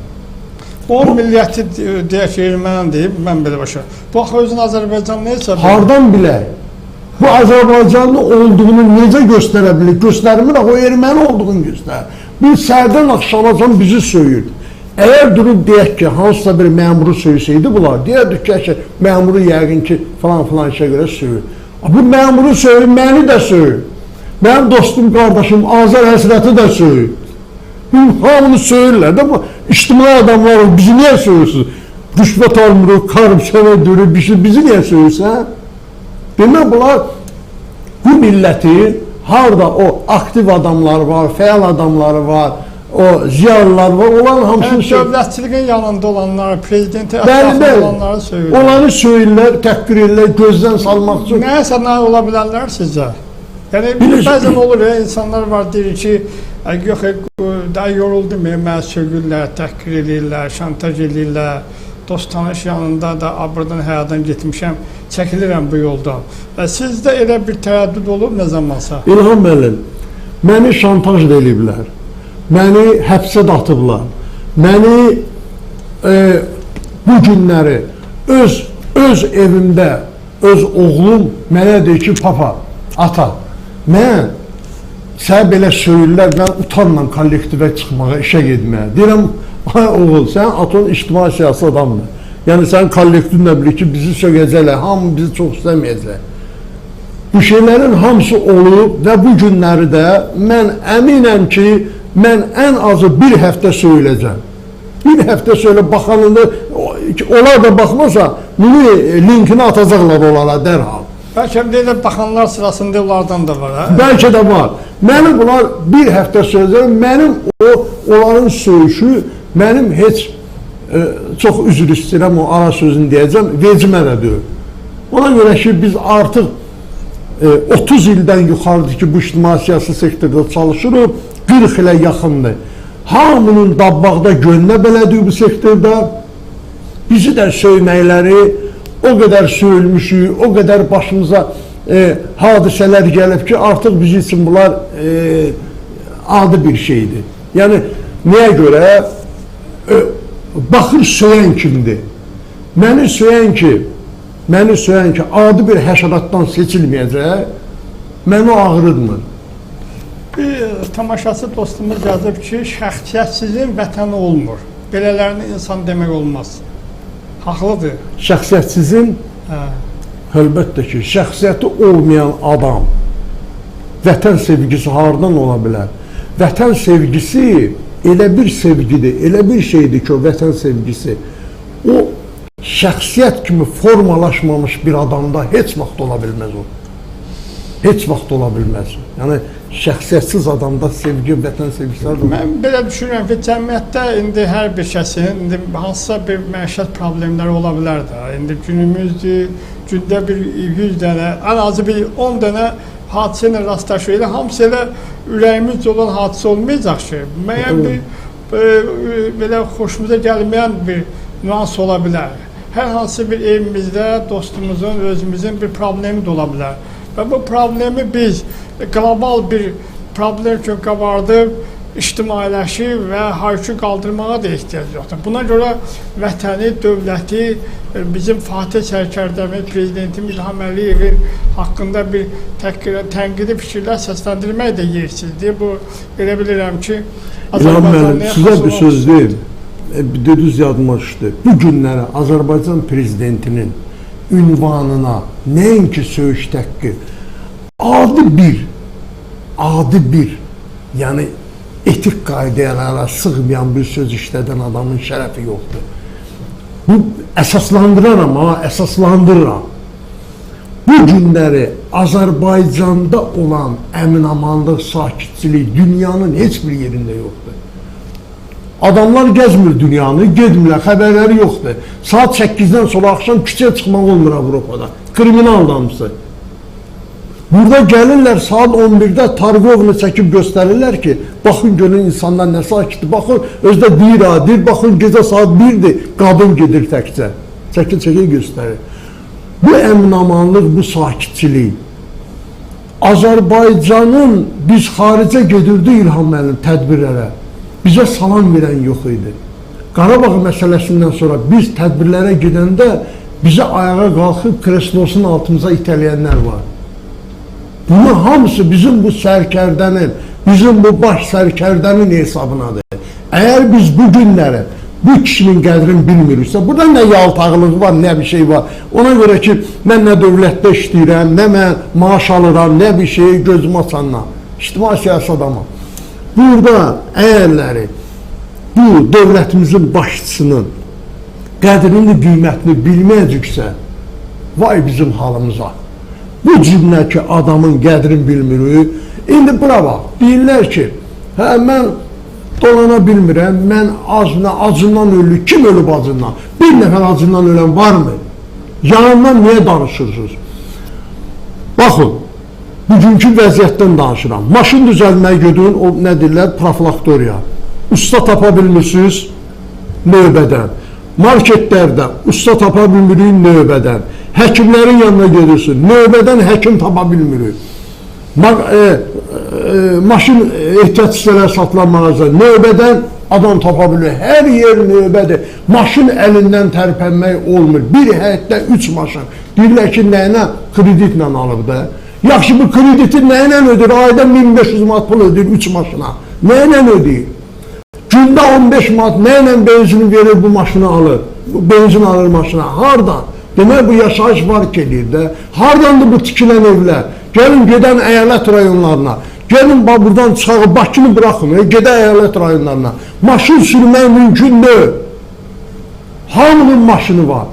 O milliyyəti deyək ki, erməni deyib, mən belə başa. Bax, özün Azərbaycan neysə... Hardan bilək? Bu Azərbaycanlı olduğunu necə göstərə bilir? Göstərmir, o erməni olduğunu göstərir. Bir sərdən axşamacan bizi söyür. Əgər durub deyək ki, hansısa bir məmuru söysəydi bunlar, deyərdik ki, məmuru yəqin ki, falan işə görə söyür. Bu məmuru söyür, məni də söyür. Mənim dostum, qardaşım, Azər Həsrəti də söyür. Hamını söyürlər də, ictimai adamlar, bizi niyə söyürsünüz? Rüşvət almırıq, korrupsiyona dürür, bizi niyə söyürsən? Demək, bunlar bu millətin harada o aktiv adamları var, fəal adamları var, o ziyalılar var, onların hamısını söyür. Dövlətçiliğin yanında olanları, prezidenti ətrafında olanları söyürlər. Onları söyürlər, təhqir edirlər, gözdən salmaq üçün. Nəyəsə nə ola bilərlər sizcə? Yəni, bəzən olur ya, insanlar var, deyir ki, yox, daha yoruldum, mənə sögürlər, təhqir edirlər, şantaj edirlər, dost tanış yanında da buradan həyatdan getmişəm, çəkilirəm bu yoldan. Sizdə elə bir tərəddüd olub nə zamansa? İlham müəllim, məni şantaj da eləyiblər, məni həbsə də atıblar, məni bu günləri öz evimdə, öz oğlum mənə deyir ki, papa, ata, mən sənə belə söyürlər, mən utanla kollektivə çıxmağa, işə getməyə. Deyirəm, ay oğul, sən aton ictimai siyasi adamdır. Yəni, sən kollektivlə bilir ki, bizi sögəcəklər, hamı bizi çox istəməyəcək. Bu şeylərin hamısı olub və bu günləri də mən əminəm ki, mən ən azı bir həftə söyləyəcəm. Bir həftə söylə, baxanında, onlar da baxmasa, bunu linkini atacaqlar onlara dərhal. Bəlkə deyilən baxanlar sırasında onlardan da var, hə? Bəlkə də var. Mənim bunlar bir həftə söyləyəcəm, mənim onların söyüşü, mənim heç, çox üzr istəyirəm o ara sözünü deyəcəm, vecimə də deyil. Ona görə ki, biz artıq 30 ildən yuxarıdır ki, bu ictimai siyasi sektorda çalışırıq, 40 ilə yaxındır. Hamının dabbağda gönlə belədir bu sektorda. Bizi də söyməkləri, o qədər söyülmüşük, o qədər başımıza hadisələr gəlib ki, artıq bizim üçün bunlar adi bir şeydir. Yəni, niyə görə? Baxır söyən kimdir? Məni söyən ki, adi bir həşəratdan seçilməyəcək, məni ağrıdmır. Bir tamaşaçı dostumuz yazıb ki, şəxsiyyətsizin vətəni olmur. Belələrini insan demək olmaz. Haqlıdır. Şəxsiyyətsizin, əlbəttə ki, şəxsiyyəti olmayan adam, vətən sevgisi haradan ola bilər? Vətən sevgisi elə bir sevgidir, elə bir şeydir ki, o vətən sevgisi, o şəxsiyyət kimi formalaşmamış bir adamda heç vaxt ola bilməz o. Heç vaxt ola bilməz. Yəni, şəxsiyyətsiz adamda sevgi, vətən sevgisi var. Mən belə düşünürəm ki, cəmiyyətdə indi hər bir kəsin hansısa bir məişət problemləri ola bilər də. İndi günümüzdür, gündə bir 100 dənə, ən azı bir 10 dənə hadisə ilə rastlaşır. Elə hamısı elə ürəyimizdə olan hadisə olmayacaq ki, müəyyən bir belə xoşumuza gəlməyən bir nüans ola bilər. Hər hansı bir evimizdə dostumuzun, özümüzün bir problemi də ola bilər. Və bu problemi biz qlobal bir problem üçün qabardıb, ictimailəşib və haykü qaldırmağa da ehtiyac yoxdur. Buna görə vətəni, dövləti, bizim Fatih sərkərdəmiz, prezidentimiz İlham Əliyevin haqqında bir tənqidi fikirlər səsləndirmək də yersizdir. Bu, elə bilirəm ki, İlham müəllim, sizə bir söz deyim. Dediniz yadıma düşdü. Bu günləri Azərbaycan prezidentinin ünvanına nəinki söyüş təqqi, adi bir, yəni etik qaydalara sığmayan bir söz işlədən adamın şərəfi yoxdur. Bu əsaslandıraram, əsaslandırıram. Bu günləri Azərbaycanda olan əmin-amanlıq, sakitçilik dünyanın heç bir yerində yoxdur. Adamlar gəzmir dünyanı, gedmirlər, xəbərləri yoxdur. Saat 8-dən sonra axşam küçəyə çıxmaq olmur Avropada. Kriminal adamısı. Burada gəlirlər saat 11-də Targovunu çəkib göstərirlər ki, baxın görün insanlar nə sakitdir, baxın özdə deyir, baxın gecə saat 1-dir, qadın gedir təkcə. Çəkil göstərir. Bu əmin-amanlıq, bu sakitçilik. Azərbaycanın biz xaricə gedirdi İlham müəllim tədbirlərə. Bizə salam verən yox idi. Qarabağ məsələsindən sonra biz tədbirlərə gedəndə bizə ayağa qalxıb kreslosun altımıza itələyənlər var. Bunun hamısı bizim bu sərkərdənin, bizim bu baş sərkərdənin hesabınadır. Əgər biz bu günləri, bu kişinin qədrini bilmiriksə, burada nə yaltaqlıq var, nə bir şey var. Ona görə ki, mən nə dövlətdə işləyirəm, nə mən maaş alıram, nə bir şey gözüm açandan. İctimai siyasi adamam. Burada əyərləri bu dövlətimizin başçısının qədrini, qiymətini bilməyəcəksə, vay bizim halımıza. Bu cümlə ki, adamın qədrini bilmirik. İndi bura bax, deyirlər ki, mən dolana bilmirəm, mən acından ölü, kim ölüb acından? Bir nəfər acından ölən varmı? Yanından niyə danışırsınız? Baxın, bugünkü vəziyyətdən danışıram. Maşın düzəlməyə gedin, o nə deyirlər? Profilaktoriya. Usta tapa bilmirsiniz, növbədən. Marketlərdə usta tapa bilmirik, növbədən. Həkimlərin yanına gedirsin, növbədən həkim tapa bilmirik. Maşın ehtiyac hissələr satılan mağaza, növbədən adam tapa bilir. Hər yer növbədir. Maşın əlindən tərpənmək olmur. Bir həyətdə 3 maşın. Deyirlər ki, nəyinə? Kreditlə alıb da. Yaxşı, bu krediti nəylə ödür? Ayda 1500 manat pul ödür 3 maşına. Nəylə ödür? Gündə 15 manat nəylə benzini verir bu maşını alır? Benzin alır maşına. Hardan? Demək bu yaşayış var ki, edir də. Hardandır bu tikilən evlər? Gəlin gedən əyalət rayonlarına. Gəlin buradan çıxağı, Bakını bıraxın, gedən əyalət rayonlarına. Maşın sürmək mümkündür. Hamının maşını var.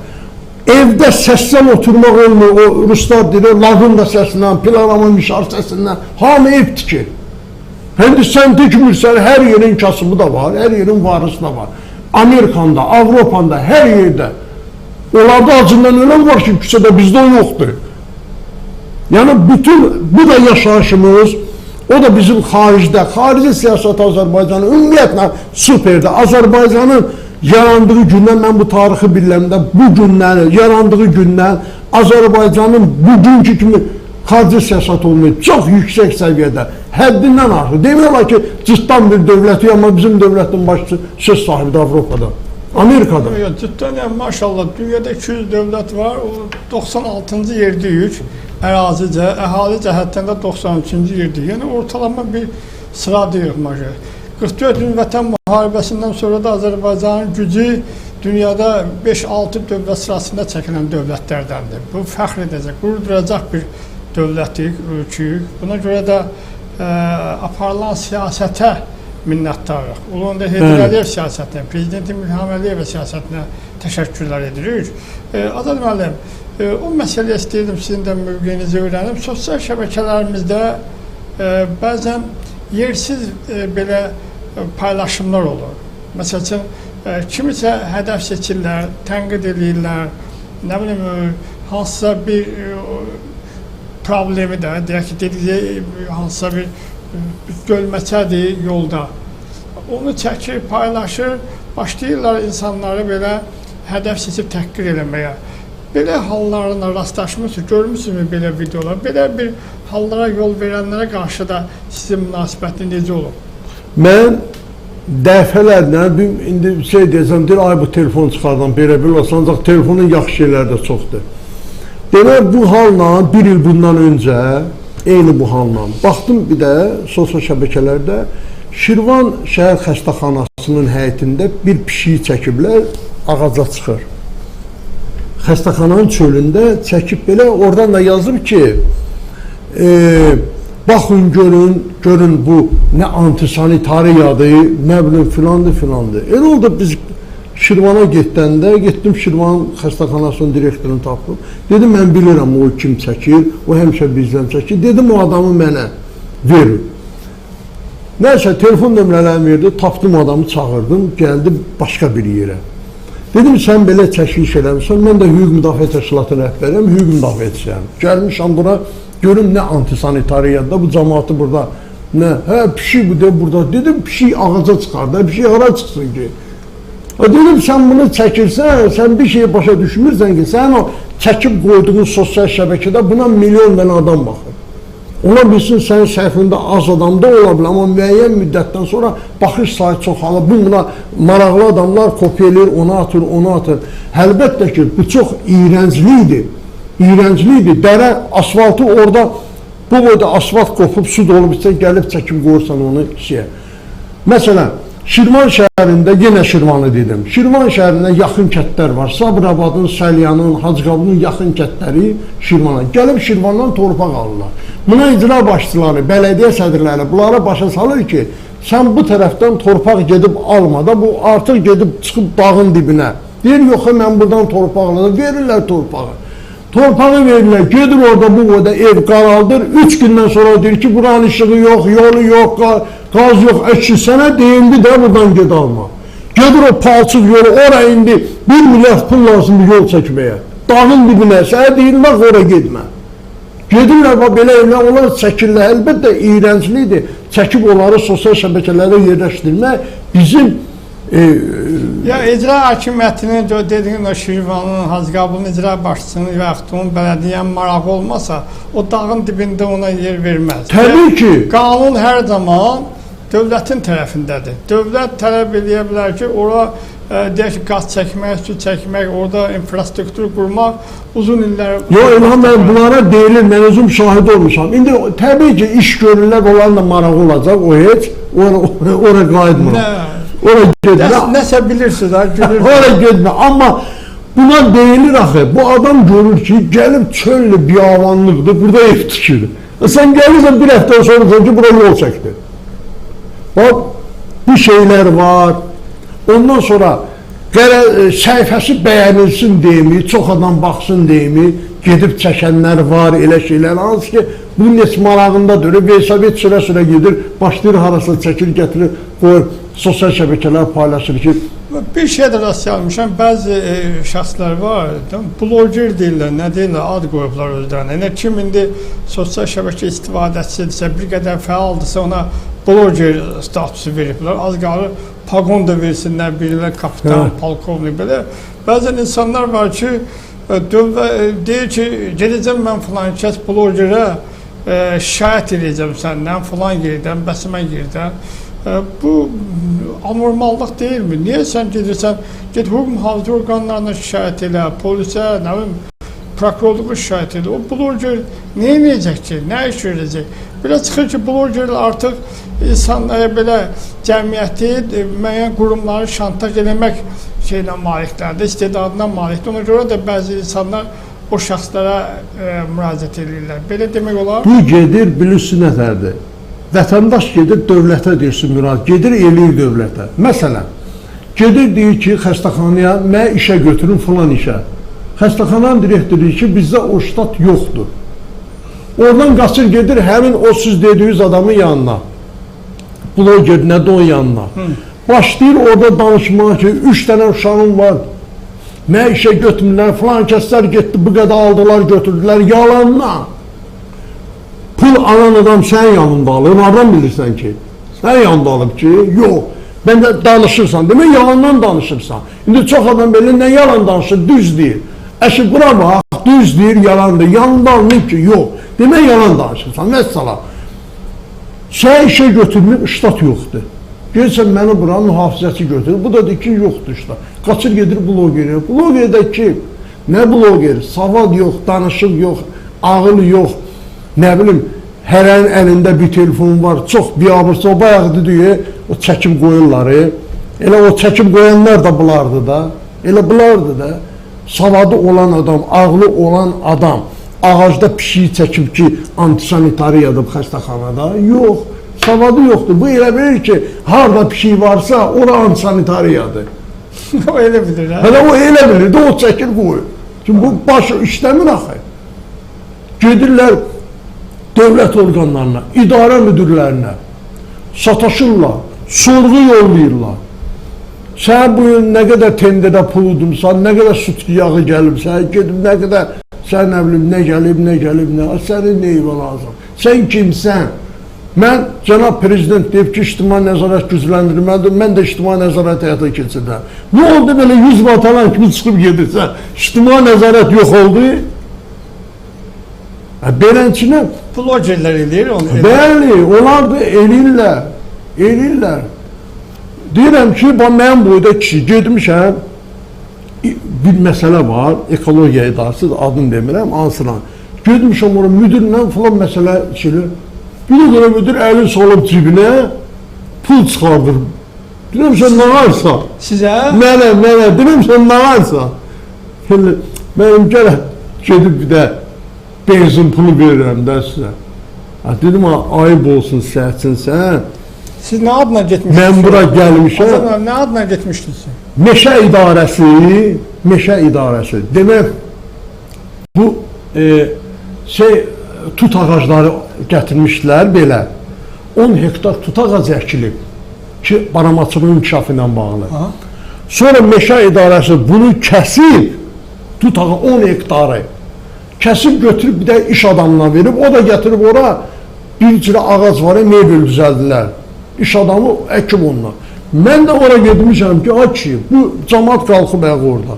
Evdə səsdən oturmaq olmur, o ruslar deyir, lavın da səsindən, pilavamın mişar səsindən, hamı ev tikir. Həndə sən tikmirsən, hər yerin kasıbı da var, hər yerin varısı da var. Amerikanda, Avropanda, hər yerdə. Onlarda acından ölən var ki, küçədə bizdə o yoxdur. Yəni bu da yaşayışımız, o da bizim xarici siyasət Azərbaycanı ümumiyyətlə superdir. Azərbaycanın yarandığı gündən, mən bu tarixi biləndə, bu gündən, yarandığı gündən Azərbaycanın bugünkü kimi xarici siyasət olmayıb, çox yüksək səviyyədə, həddindən artıq. Demək olar ki, ciddan bir dövləti, amma bizim dövlətin başçısı söz sahibidir Avropada, Amerikada. Ciddən, yəni, maşallah, dünyada 200 dövlət var, o 96-cı yerdəyik, ərazicə, əhali cəhətdən də 93-cü yerdəyik. Yəni, ortalama bir sıra deyək, maşallah. 44 gün Vətən müharibəsindən sonra da Azərbaycanın gücü dünyada 5-6 dövlət sırasında çəkilən dövlətlərdəndir. Bu, fəxr edəcək, qürur duracaq bir dövlətik, ölküyük. Buna görə də aparılan siyasətə minnətdarıq. Ulu Öndər Heydər Əliyev siyasətinə, Prezident İlham Əliyevə siyasətinə təşəkkürlər edirik. Azad müəllim, o məsələyə istəyirdim sizin də mövqeyinizi öyrənim. Sosial şəbəkələrimizdə bəzən yersiz belə paylaşımlar olur. Məsəl üçün, kimisə hədəf seçirlər, tənqid edirlər, nə bilim, hansısa bir problemi də, deyək ki, dediyi hansısa bir gölməçədir yolda. Onu çəkir, paylaşır, başlayırlar insanları belə hədəf seçib təhqir eləməyə. Belə hallarla rastlaşmışsınız, görmüşsünüz belə videolar, belə bir hallara yol verənlərə qarşı da sizin münasibətiniz necə olur? Mən dəfələrlə, indi şey deyəcəm, deyir, ay bu telefon çıxardan belə olsa, ancaq telefonun yaxşı şeyləri də çoxdur. Demək, bu halla bir il bundan öncə, eyni bu halla, baxdım bir də sosial şəbəkələrdə Şirvan şəhər xəstəxanasının həyətində bir pişiyi çəkiblər, ağaca çıxır. Xəstəxananın çölündə çəkib belə, oradan da yazıb ki, baxın, görün bu nə antisanitariyadır, nə bilim filandır. Elə oldu biz Şirvana getdim Şirvan xəstəxanasının direktorunu tapdım. Dedim, mən bilirəm o kim çəkir, o həmişə bizdən çəkir. Dedim, o adamı mənə verin. Nəysə, telefon nömrələrini verdi, tapdım adamı, çağırdım, gəldi başqa bir yerə. Dedim, sən belə çəkiliş eləmişsən, mən də hüquq müdafiə təşkilatı rəhbəriyəm, hüquq müdafiəçisiyəm. Gəlmişəm bura, görün nə antisanitariyadır, bu cəmaatı burada, nə, pişik bu de burada. Dedim, pişik ağaca çıxar da, pişik hara çıxsın ki? Dedim, sən bunu çəkirsən, sən bir şeyi başa düşmürsən ki, sən o çəkib qoyduğun sosial şəbəkədə buna milyon dənə adam baxır. Ola bilsin, sənin səhvində az adam da ola bilər, amma müəyyən müddətdən sonra baxış sayı çoxalır. Buna maraqlı adamlar kopya edir, onu atır. Əlbəttə ki, bu çox iyrənclidir. Dərə, asfaltı orada, bu boyda asfalt qopub, su dolub, gəlib çəkib qoyursan onu işiyə. Məsələn, Şirvan şəhərində, yenə Şirvanı dedim, Şirvan şəhərində yaxın kətlər var. Sabirabadın, Səlyanın, Hacıqabının yaxın kətləri Şirvana. Gəlib Şirvandan torpaq alırlar. Buna icra başçıları, bələdiyyə sədrləri bunlara başa salır ki, sən bu tərəfdən torpaq gedib alma da, bu artıq gedib çıxıb dağın dibinə. Deyir, yox, mən buradan torpaq alırlar, verirlər torpağı. Torpağı verirlər, gedir orada bu boyda ev qaraldır, 3 gündən sonra deyir ki, buranın işığı yox, yolu yox, qaz yox, sənə deyildi də buradan ged alma. Gedir o palçıq yolu, oraya indi 1 milyard pul lazımdır yol çəkməyə. Dağın dibinə, sənə deyilmək, oraya gedmə. Gedirlər, belə evlər, onlar çəkirlər, əlbəttə iyrənclidir. Çəkib onları sosial şəbəkələrə yerləşdirmək bizim icra hakimiyyətinin dediyin o Şirvanın, Hacıqabının icra başçısının və yaxud onun bələdiyyənin marağı olmasa, o dağın dibində ona yer verməz. Təbii ki. Qanun hər zaman dövlətin tərəfindədir. Dövlət tələb edə bilər ki, ora deyək ki, qaz çəkmək, su çəkmək, orada infrastruktur qurmaq uzun illər... Yox, İlham bəy, bunlara deyilir, mən özüm şahid olmuşam. İndi təbii ki, iş görürlər, onların da marağı olacaq, o heç, ora qayıtmır. Ora gedmə. Nəsə bilirsiniz, ora gedmə. Amma buna deyilir axı, bu adam görür ki, gəlib çöllü biyavanlıqdır, burada ev tikir. Sən gəlirsən bir həftə sonra ki, bura yol çəkdir. Bax, bu şeylər var. Ondan sonra səhifəsi bəyənilsin deyimi, çox adam baxsın deyimi, gedib çəkənlər var, elə şeylər. Hansı ki, bunun heç marağında dönür, Veysabet sürə gedir, başlayır harasını çəkir, gətirir, qoyur, sosial şəbəkələr paylaşır ki, Bir şeydə rast gəlmişəm, bəzi şəxslər var, bloger deyirlər, nə deyirlər, ad qoyublar özlərinə. Yəni kim indi sosial şəbəkə istifadəçisidirsə, bir qədər fəaldırsa ona bloger statusu veriblər. Az qalır paqon da versinlər, birilər kapitan, polkovnik belə. Bəzən insanlar var ki, deyir ki, gedəcəm mən filan kəs blogerə şikayət edəcəm səndən, filan yerdən, bəsimən yerdən. Bu anormallıq deyilmi? Niyə sən gedirsən, get hüquq mühafizə orqanlarına şikayət elə, polisə, nə bilim, prokurorluğa şikayət elə. O bloger nə edəcək ki, nə iş görəcək? Belə çıxır ki, blogerlər artıq insanlara belə cəmiyyəti, müəyyən qurumları şantaj eləmək şeylə maliklərdir, istedadına malikdir. Ona görə də bəzi insanlar o şəxslərə müraciət edirlər. Belə demək olar. Bu gedir, bilirsin nətərdir? Vətəndaş gedir, dövlətə deyirsin müraciət, gedir, eləyir dövlətə. Məsələn, gedir, deyir ki, xəstəxanaya mən işə götürün filan işə. Xəstəxananın direktoru deyir ki, bizdə o ştat yoxdur. Oradan qaçır, gedir, həmin o siz dediyiniz adamın yanına. Bloger, nə də onun yanına. Başlayır orada danışmağa ki, 3 dənə uşağım var. Mən işə götürürlər, filan kəslər getdi, bu qədər aldılar, götürdülər, yalanla. Pul alan adam sən yanında alır, oradan bilirsən ki, sən yanında alıb ki, yox, ben de danışırsan, demək yalandan danışırsan. İndi çox adam belə nə yalan danışır, düz deyir. Əşi bura bax, düz deyir, yalandır, yanında alınıb ki, yox, demək yalan danışırsan, vəssalam. Sən işə götürmür, ştat yoxdur. Gelsən məni bura mühafizəçi götürür, bu da deyir ki, yoxdur ştat. Qaçır gedir blogeri, blogerdə ki, nə blogeri, savad yox, danışıq yox, ağıl yox. Nə bilim, hərənin əlində bir telefon var, çox biabırsa, o bayaqdır deyə, o çəkim qoyurları, elə o çəkim qoyanlar da bulardı da, elə bulardı da, savadı olan adam, ağlı olan adam, ağacda pişiyi çəkib ki, antisanitariyadır xəstəxanada, yox, savadı yoxdur, bu elə bilir ki, harada pişiyi varsa, ora antisanitariyadır. O elə bilir, hə? Hələ o elə bilir də, o çəkir qoyur. Çünki bu başı işləmir axı. Gedirlər, dövlət orqanlarına, idarə müdürlərinə sataşırlar, sorğu yollayırlar. Sən bu gün nə qədər tenderdə pul udumsan, nə qədər süt yağı gəlibsən, gedib nə qədər, sən nə bilim, nə gəlib, sənin neyvə lazım? Sən kimsən? Mən, cənab prezident deyib ki, ictimai nəzarət gücləndirməlidir, mən də ictimai nəzarət həyata keçirəm. Nə oldu belə 100 vatalan kimi çıxıb gedirsən, ictimai nəzarət yox oldu? Belənçinə blogerlər eləyir onu. Bəli, onlar da eləyirlər. Deyirəm ki, mənim boyda kişi getmişəm, bir məsələ var, ekologiya idarəsi, adını demirəm, ansıran. Getmişəm oraya müdürlə filan məsələ içilir. Bir də müdür əlin salıb cibinə, pul çıxardır. Deyirəm, sən nə varsa? Sizə? Mənə, deyirəm, sən nə varsa? Mənim gələ gedib bir də benzin pulu verirəm də sizə. Dedim, ayıb olsun səhətsin sən. Siz nə adına getmişsiniz? Mən bura gəlmişəm. Azam, nə adına getmişdiniz? Meşə idarəsi. Demək, bu tut ağacları gətirmişlər belə. 10 hektar tut ağacı əkilib ki, baramaçılığın inkişafı ilə bağlı. Sonra meşə idarəsi bunu kəsib, tut ağacı 10 hektarı kəsib götürüb bir də iş adamına verib, o da gətirib ora bir cürə ağac var, mebel düzəldilər. İş adamı əkib onunla. Mən də ora gedmişəm ki, ki, bu cəmaat qalxıb əq orada.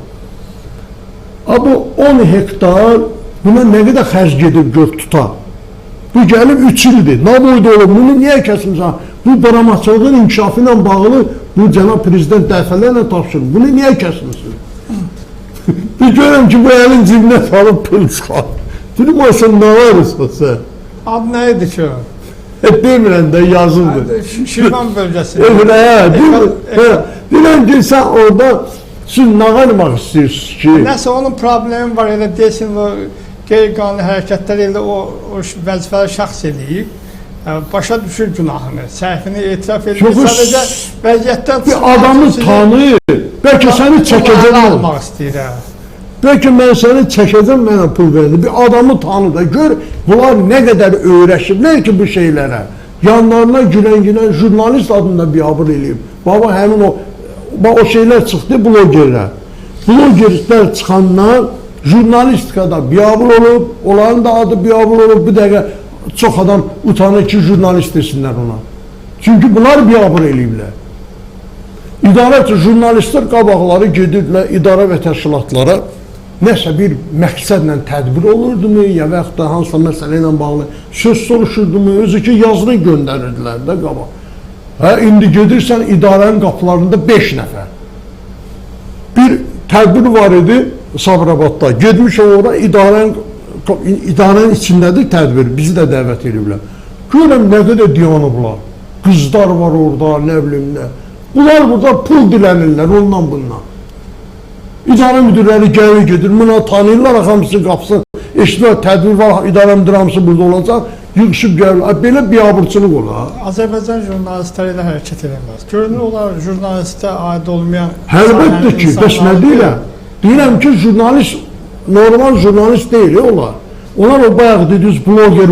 Bu 10 hektar, buna nə qədər xərc gedib gör tuta. Bu gəlib 3 ildir, nə boyda olub, bunu niyə kəsmişsən? Bu baramaçılığın inkişafı ilə bağlı, bu cənab prezident dəfələrlə tapşırır, bunu niyə kəsmişsin? Bir görəm ki, bu əlin cibinə salıb pul çıxar. Dedim, sən nə varırsa sən? Adı nə idi ki o? Demirəm də, yazıldı. Şirvan bölgəsi. Deyirəm ki, sən orada siz nə qalmaq istəyirsiniz ki? Nəsə onun problemi var, elə deyilsin, o qeyri-qanuni hərəkətlər elə o vəzifəli şəxs eləyib. Başa düşür günahını, səhvini etiraf edir. Sadəcə vəziyyətdən bir adamı tanıyır, bəlkə səni çəkəcəm almaq istəyir. Bəlkə mən səni çəkəcəm, mənə pul verin. Bir adamı tanı da gör, bunlar nə qədər öyrəşiblər ki bu şeylərə. Yanlarına gülən jurnalist adında biabır eləyib. Baba həmin o şeylər çıxdı, blogerlər. Blogerlər çıxandan jurnalistikada biabır olub, onların da adı biabır olub, bir dəqiqə çox adam utanır ki, jurnalist desinlər ona. Çünki bunlar biabır eləyiblər. İdarə jurnalistlər qabaqları gedirlər idarə və təşkilatlara nəsə bir məqsədlə tədbir olurdumu, ya və yaxud da hansısa məsələ ilə bağlı söz soruşurdumu, özü ki yazını göndərirdilər də qabaq. İndi gedirsən idarənin qapılarında 5 nəfər. Bir tədbir var idi Sabirabadda, gedmişəm ora idarənin içindədir tədbir, bizi də dəvət ediblər. Görəm nə qədər diyanıblar, qızlar var orada, nə bilim nə. Bunlar burada pul dilənirlər ondan bundan. İdarə müdürləri gəlir gedir, buna tanıyırlar, hamısı qapsın, eşitlər, tədbir var, idarə müdürü hamısı burada olacaq, yığışıb gəlirlər. Belə biabırçılıq olar. Azərbaycan jurnalistləri ilə hərəkət edilməz. Görünür, onlar jurnalistə aid olmayan... Əlbəttə ki, bəs nə deyirəm? Deyirəm ki, jurnalist, normal jurnalist deyil, onlar. Onlar o bayaq dediniz, bloger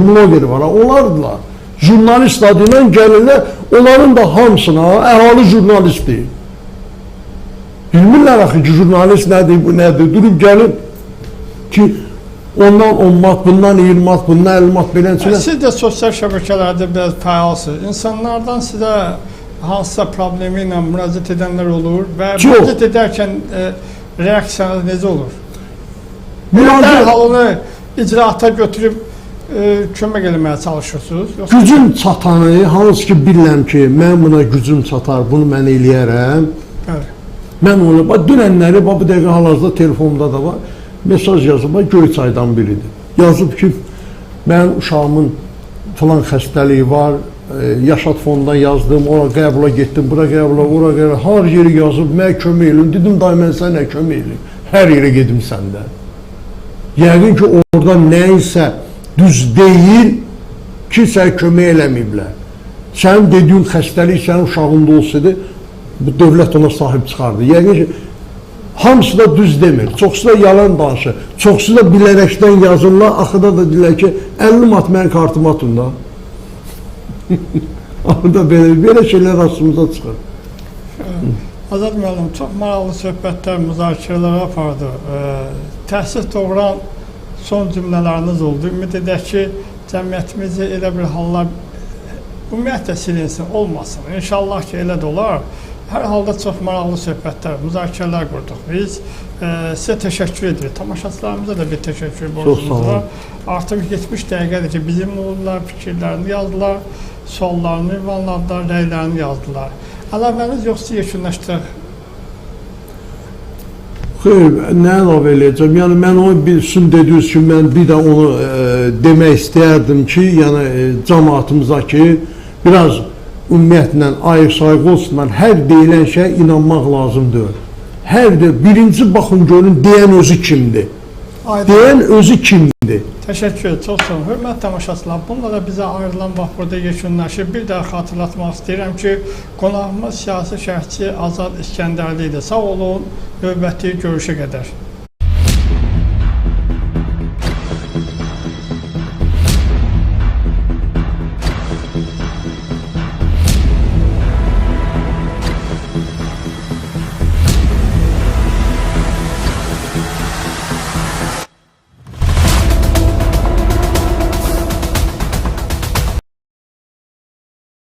var, onlardılar. Jurnalist adıyla gəlirlər, onların da hamısına əhali jurnalist deyil. Bilmirlər axı ki, jurnalist nədir, bu nədir, durub gəlin ki, ondan 10 mat, bundan 20 mat, bundan 50 mat belənçilər. Siz də sosial şəbəkələrdə biraz fəalsınız. İnsanlardan sizə hansısa problemi ilə müraciət edənlər olur və müraciət edərkən reaksiyanız necə olur? Dərhal onu icraata götürüb kömək eləməyə çalışırsınız? Gücüm çatanı, hansı ki bilirəm ki, mən buna gücüm çatar, bunu mən eləyərəm. Mən onu, dünənləri, bu dəqiqə hal-hazırda telefonumda da var, mesaj yazıb, Göyçaydan biridir. Yazıb ki, mənim uşağımın filan xəstəliyi var, Yaşad fonundan yazdım, ora qəbula getdim, bura qəbula, ora qəbula, hər yeri yazıb, mən kömək eləyim, dedim, day mən sənə kömək eləyim, hər yerə gedim səndə. Yəqin ki, orada nəyinsə düz deyil ki, sən kömək eləməyiblər. Sənin dediyin xəstəlik sənin uşağında olsaydı, bu dövlət ona sahib çıxardı. Yəqin ki, hamısı da düz demir, çoxsu da yalan danışır, çoxsu da bilərəkdən yazırlar, axıda da deyirlər ki, 50 mat mənim kartım atın da. Orada belə şeylər rasımıza çıxır. Azad müəllim, çox maraqlı söhbətlər, müzakirələr apardı. Təəssüf doğuran son cümlələriniz oldu. Ümid edək ki, cəmiyyətimizdə elə bir hallar ümumiyyətlə silinsin, olmasın. İnşallah ki, elə də olar. Hər halda çox maraqlı söhbətlər, müzakirələr qurduq. Biz sizə təşəkkür edirik. Tamaşaçılarımıza da bir təşəkkür borcumuz var. Artıq 70 dəqiqədir ki, bizimlə oldular, fikirlərini yazdılar, suallarını ünvanladılar, rəylərini yazdılar. Əlavəniz yoxsa yekunlaşdıraq? Xeyr, nə əlavə eləyəcəm? Yəni, mən onu bilsin dediniz ki, mən bir də onu demək istəyərdim ki, yəni, cəmaatımıza ki, biraz ümumiyyətlə ayıq-sayıq olsunlar, hər deyilən şey inanmaq lazımdır. Hər də birinci baxın görün, deyən özü kimdir? Deyən özü kimdir? Təşəkkür ederim, çox sağ olun. Hörmətli tamaşaçılar, bununla da bizə ayrılan vaxt burada yekunlaşır. Bir daha xatırlatmaq istəyirəm ki, qonağımız siyasi şərhçi Azad İskəndərli idi. Sağ olun, növbəti görüşə qədər.